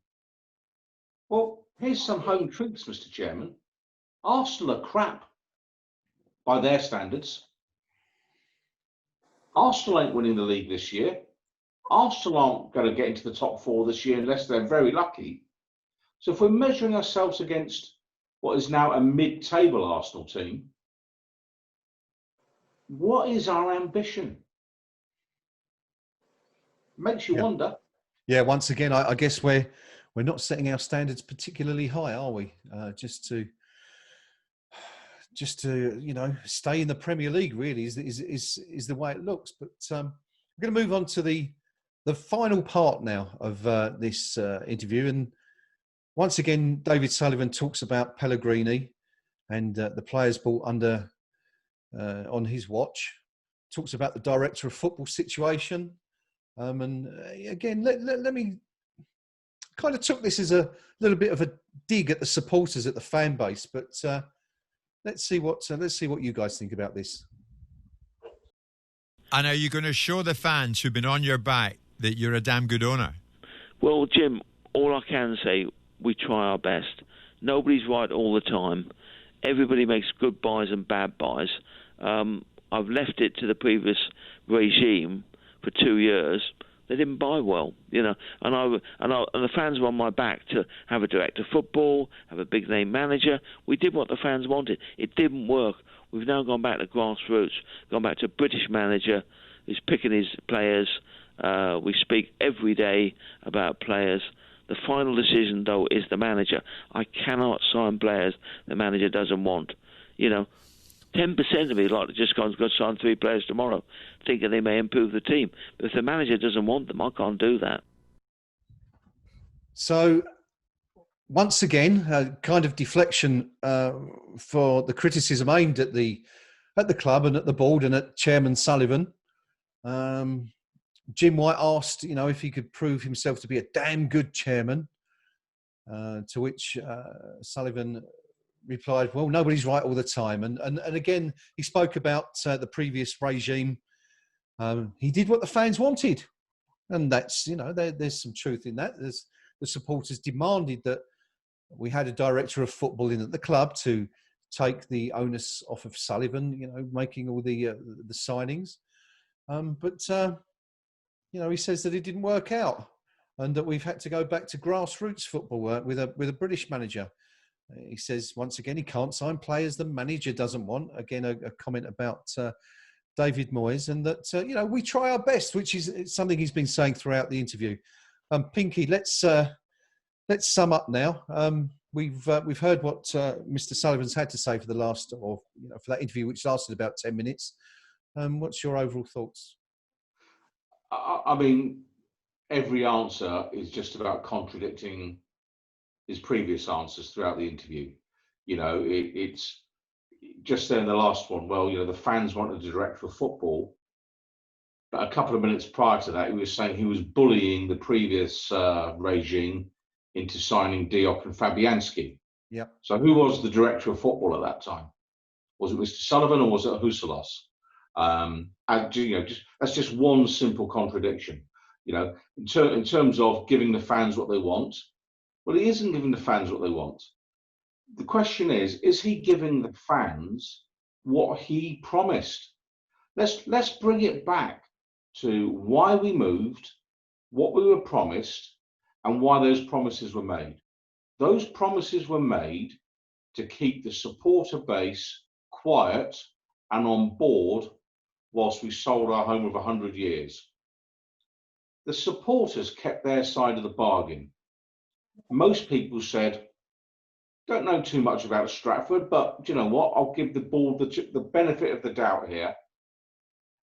well, here's some home truths, Mr. Chairman. Arsenal are crap by their standards. Arsenal ain't winning the league this year. Arsenal aren't going to get into the top 4 this year unless they're very lucky. So if we're measuring ourselves against what is now a mid-table Arsenal team, what is our ambition? Makes you wonder. Yeah, once again, I guess we're not setting our standards particularly high, are we? Just to stay in the Premier League really is the way it looks. But I'm going to move on to the final part now of this interview, and once again, David Sullivan talks about Pellegrini and the players brought under on his watch. Talks about the director of football situation, and again, let me kind of took this as a little bit of a dig at the supporters, at the fan base, but let's see what you guys think about this. And are you going to show the fans who've been on your back that you're a damn good owner? Well, Jim, all I can say, we try our best. Nobody's right all the time. Everybody makes good buys and bad buys. I've left it to the previous regime for 2 years. They didn't buy well, and the fans were on my back to have a director of football, have a big name manager. We did what the fans wanted. It didn't work. We've now gone back to grassroots, gone back to a British manager who's picking his players. We speak every day about players. The final decision, though, is the manager. I cannot sign players the manager doesn't want. 10% of me like to just go and sign 3 players tomorrow, thinking they may improve the team. But if the manager doesn't want them, I can't do that. So, once again, a kind of deflection for the criticism aimed at the club and at the board and at Chairman Sullivan. Jim White asked, if he could prove himself to be a damn good chairman, to which Sullivan replied, well, nobody's right all the time. And again, he spoke about the previous regime. He did what the fans wanted. And that's, there's some truth in that. The supporters demanded that we had a director of football in at the club to take the onus off of Sullivan, making all the signings. But he says that it didn't work out and that we've had to go back to grassroots football with a British manager. He says, once again, he can't sign players the manager doesn't want. Again, a comment about David Moyes, and that, we try our best, which is something he's been saying throughout the interview. Pinky, let's sum up now. we've heard what Mr. Sullivan's had to say for the last, or for that interview, which lasted about 10 minutes. What's your overall thoughts? I mean, every answer is just about contradicting his previous answers throughout the interview. It's just saying the last one. Well, the fans wanted a director of football, but a couple of minutes prior to that, he was saying he was bullying the previous regime into signing Diop and Fabianski. Yeah. So who was the director of football at that time? Was it Mr. Sullivan or was it Huselos? That's just one simple contradiction. In terms of giving the fans what they want, well, he isn't giving the fans what they want. The question is he giving the fans what he promised? Let's bring it back to why we moved, what we were promised, and why those promises were made. Those promises were made to keep the supporter base quiet and on board whilst we sold our home of 100 years. The supporters kept their side of the bargain. Most people said, don't know too much about Stratford, but do you know what? I'll give the board the benefit of the doubt here.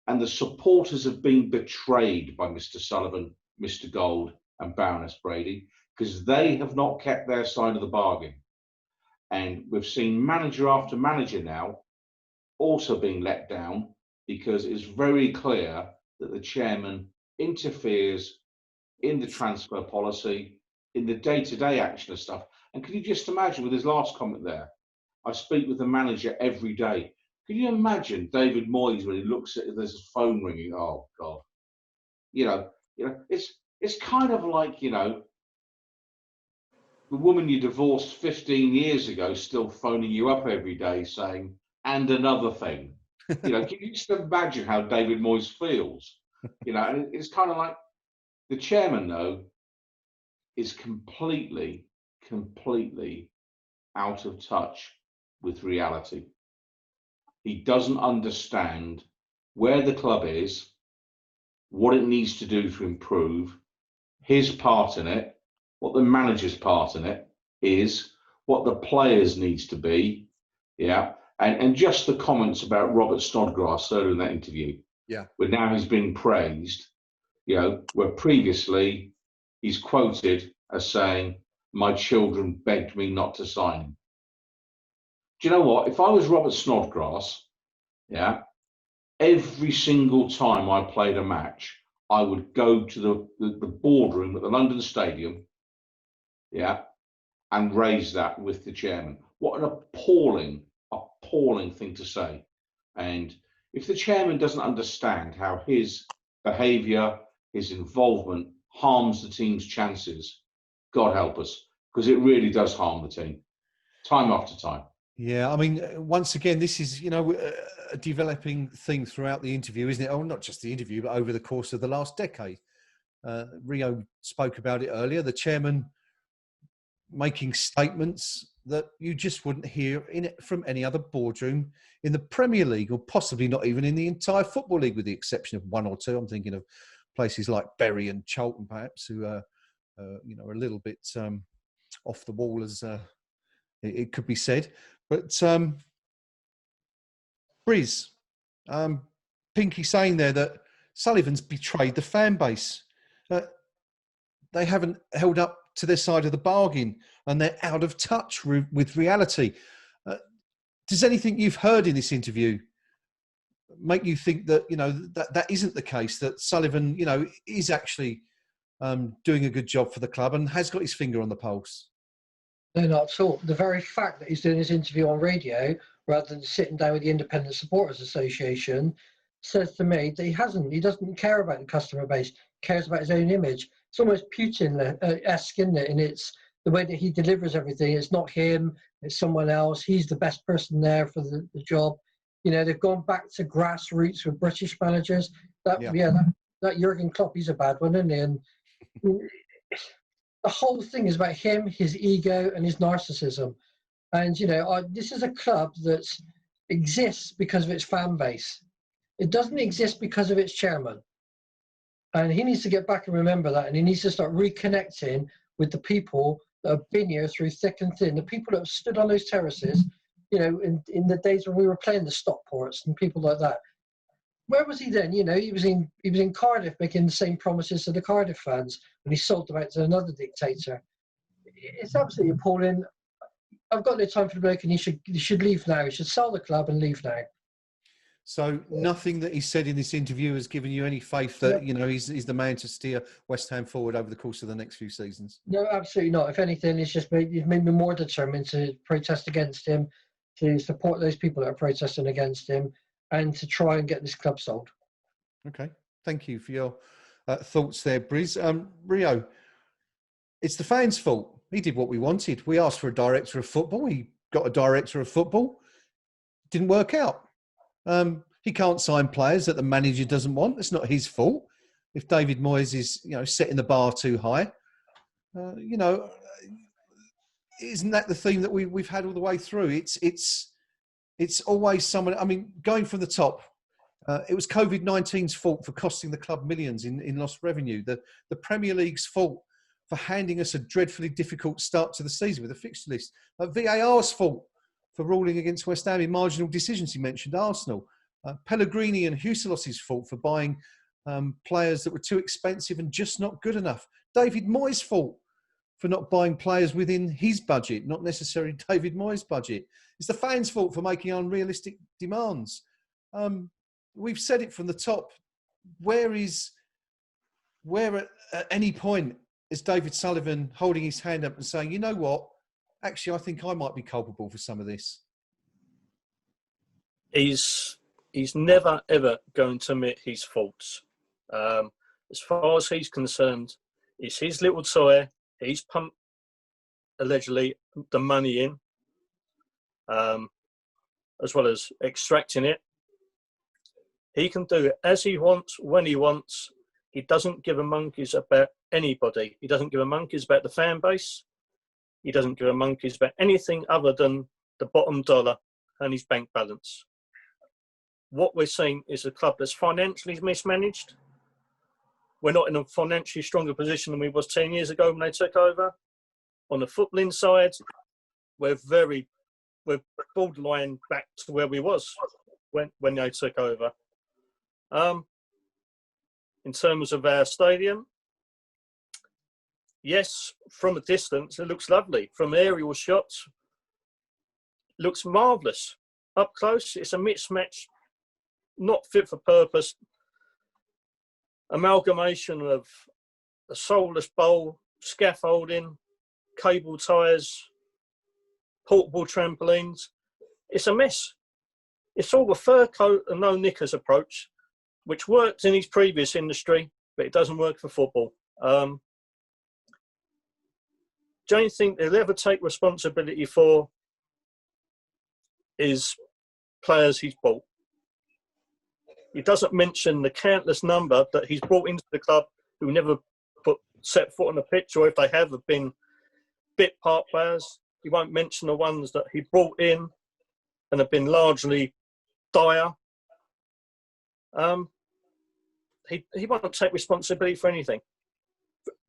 And the supporters have been betrayed by Mr. Sullivan, Mr. Gold, and Baroness Brady, because they have not kept their side of the bargain. And we've seen manager after manager now also being let down, because it's very clear that the chairman interferes in the transfer policy, in the day-to-day action of stuff. And can you just imagine with his last comment there, I speak with the manager every day. Can you imagine David Moyes when he looks at it, there's his phone ringing? Oh God, it's kind of like, the woman you divorced 15 years ago still phoning you up every day saying, and another thing. Can you just imagine how David Moyes feels? And it's kind of like the chairman, though, is completely out of touch with reality. He doesn't understand where the club is, what it needs to do to improve, his part in it, what the manager's part in it is, what the players needs to be, and just the comments about Robert Snodgrass earlier in that interview, where now he's being praised, where previously he's quoted as saying, my children begged me not to sign him. Do you know what? If I was Robert Snodgrass, every single time I played a match, I would go to the boardroom at the London Stadium, and raise that with the chairman. What an appalling thing to say. And if the chairman doesn't understand how his behaviour, his involvement harms the team's chances, God help us, because it really does harm the team, time after time. Yeah, I mean, once again, this is, a developing thing throughout the interview, isn't it? Oh, not just the interview, but over the course of the last decade. Rio spoke about it earlier, the chairman making statements that you just wouldn't hear from any other boardroom in the Premier League, or possibly not even in the entire Football League, with the exception of one or two. I'm thinking of places like Bury and Charlton, perhaps, who are, a little bit off the wall, as it could be said. But Briz, Pinky saying there that Sullivan's betrayed the fan base. They haven't held up to their side of the bargain, and they're out of touch with reality. Does anything you've heard in this interview make you think that that isn't the case, that Sullivan is actually doing a good job for the club and has got his finger on the pulse? No, not at all. The very fact that he's doing this interview on radio rather than sitting down with the Independent Supporters Association says to me that he doesn't care about the customer base, cares about his own image. It's almost Putin-esque, isn't it? And it's the way that he delivers everything. It's not him, it's someone else. He's the best person there for the job. They've gone back to grassroots with British managers. That Jurgen Klopp, he's a bad one, isn't he? And the whole thing is about him, his ego, and his narcissism. And, this is a club that exists because of its fan base. It doesn't exist because of its chairman. And he needs to get back and remember that. And he needs to start reconnecting with the people that have been here through thick and thin, the people that have stood on those terraces, you know, in the days when we were playing the Stockports and people like that. Where was he then? You know, he was in Cardiff making the same promises to the Cardiff fans when he sold them out to another dictator. It's absolutely appalling. I've got no time for the bloke, and he should leave now. He should sell the club and leave now. So nothing that he said in this interview has given you any faith that, you know, he's the man to steer West Ham forward over the course of the next few seasons? No, absolutely not. If anything, it's made me more determined to protest against him, to support those people that are protesting against him, and to try and get this club sold. Okay. Thank you for your thoughts there, Briz. Rio, it's the fans' fault. He did what we wanted. We asked for a director of football. He got a director of football. Didn't work out. He can't sign players that the manager doesn't want. It's not his fault. If David Moyes is, you know, setting the bar too high, you know, isn't that the theme that we've had all the way through? It's always someone. I mean, going from the top, it was COVID-19's fault for costing the club millions in lost revenue. The Premier League's fault for handing us a dreadfully difficult start to the season with a fixture list. VAR's fault for ruling against West Ham in marginal decisions. He mentioned Arsenal. Pellegrini and Huselos's fault for buying players that were too expensive and just not good enough. David Moyes' fault for not buying players within his budget, not necessarily David Moyes' budget. It's the fans' fault for making unrealistic demands. We've said it from the top. Where at any point is David Sullivan holding his hand up and saying, you know what? Actually, I think I might be culpable for some of this. He's never, ever going to admit his faults. As far as he's concerned, it's his little toy. He's pumped, allegedly, the money in, as well as extracting it. He can do it as he wants, when he wants. He doesn't give a monkeys about anybody. He doesn't give a monkeys about the fan base. He doesn't give a monkeys about anything other than the bottom dollar and his bank balance. What we're seeing is a club that's financially mismanaged. We're not in a financially stronger position than we was 10 years ago when they took over. On the footballing side, we're borderline back to where we was when they took over. In terms of our stadium, yes, from a distance, it looks lovely. From aerial shots, looks marvellous. Up close, it's a mismatch, not fit for purpose amalgamation of a soulless bowl, scaffolding, cable ties, portable trampolines. It's a mess. It's all the fur coat and no knickers approach, which worked in his previous industry, but it doesn't work for football. Do you think they'll ever take responsibility for is players he's bought? He doesn't mention the countless number that he's brought into the club who never set foot on the pitch, or if they have been bit part players. He won't mention the ones that he brought in and have been largely dire. He won't take responsibility for anything.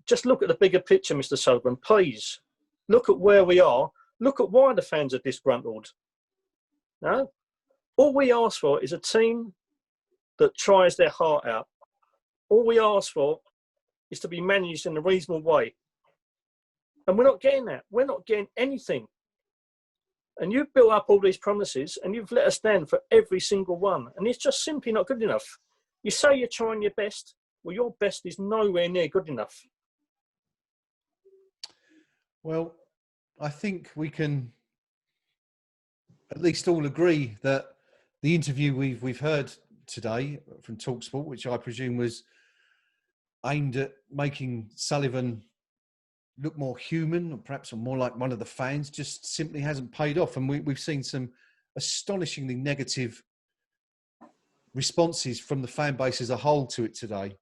Just look at the bigger picture, Mr Sullivan, please. Look at where we are. Look at why the fans are disgruntled. No? All we ask for is a team that tries their heart out. All we ask for is to be managed in a reasonable way. And we're not getting that. We're not getting anything. And you've built up all these promises and you've let us down for every single one. And it's just simply not good enough. You say you're trying your best. Well, your best is nowhere near good enough. Well, I think we can at least all agree that the interview we've heard today from Talksport, which I presume was aimed at making Sullivan look more human, or perhaps more like one of the fans, just simply hasn't paid off. And we've seen some astonishingly negative responses from the fan base as a whole to it today.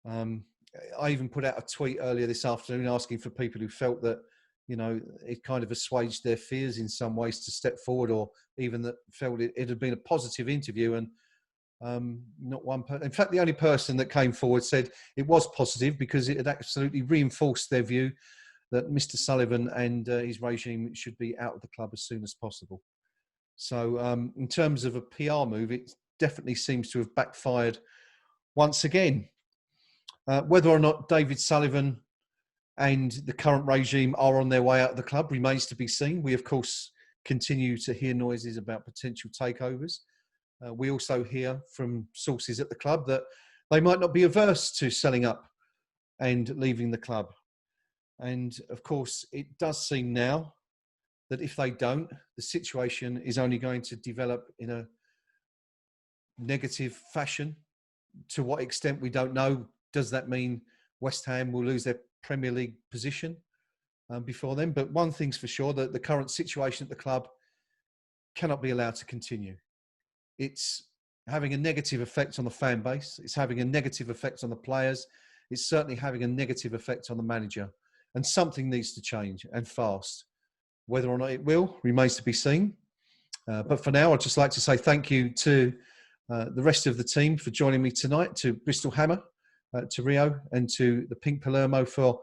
I even put out a tweet earlier this afternoon asking for people who felt that, you know, it kind of assuaged their fears in some ways to step forward, or even that felt it had been a positive interview. And not one person. In fact, the only person that came forward said it was positive because it had absolutely reinforced their view that Mr Sullivan and his regime should be out of the club as soon as possible. So in terms of a PR move, it definitely seems to have backfired once again. Whether or not David Sullivan and the current regime are on their way out of the club remains to be seen. We, of course, continue to hear noises about potential takeovers. We also hear from sources at the club that they might not be averse to selling up and leaving the club. And, of course, it does seem now that if they don't, the situation is only going to develop in a negative fashion. To what extent, we don't know. Does that mean West Ham will lose their Premier League position before then? But one thing's for sure, that the current situation at the club cannot be allowed to continue. It's having a negative effect on the fan base. It's having a negative effect on the players. It's certainly having a negative effect on the manager. And something needs to change, and fast. Whether or not it will remains to be seen. But for now, I'd just like to say thank you to the rest of the team for joining me tonight, to Bristol Hammer, to Rio, and to the Pink Palermo for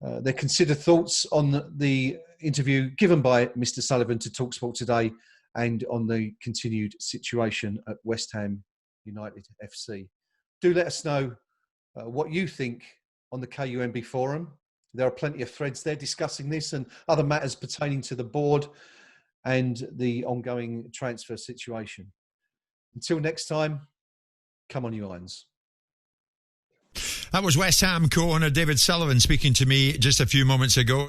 their considered thoughts on the interview given by Mr Sullivan to Talksport today, and on the continued situation at West Ham United FC. Do let us know what you think on the KUMB forum. There are plenty of threads there discussing this and other matters pertaining to the board and the ongoing transfer situation. Until next time, come on, you irons. That was West Ham co-owner David Sullivan speaking to me just a few moments ago.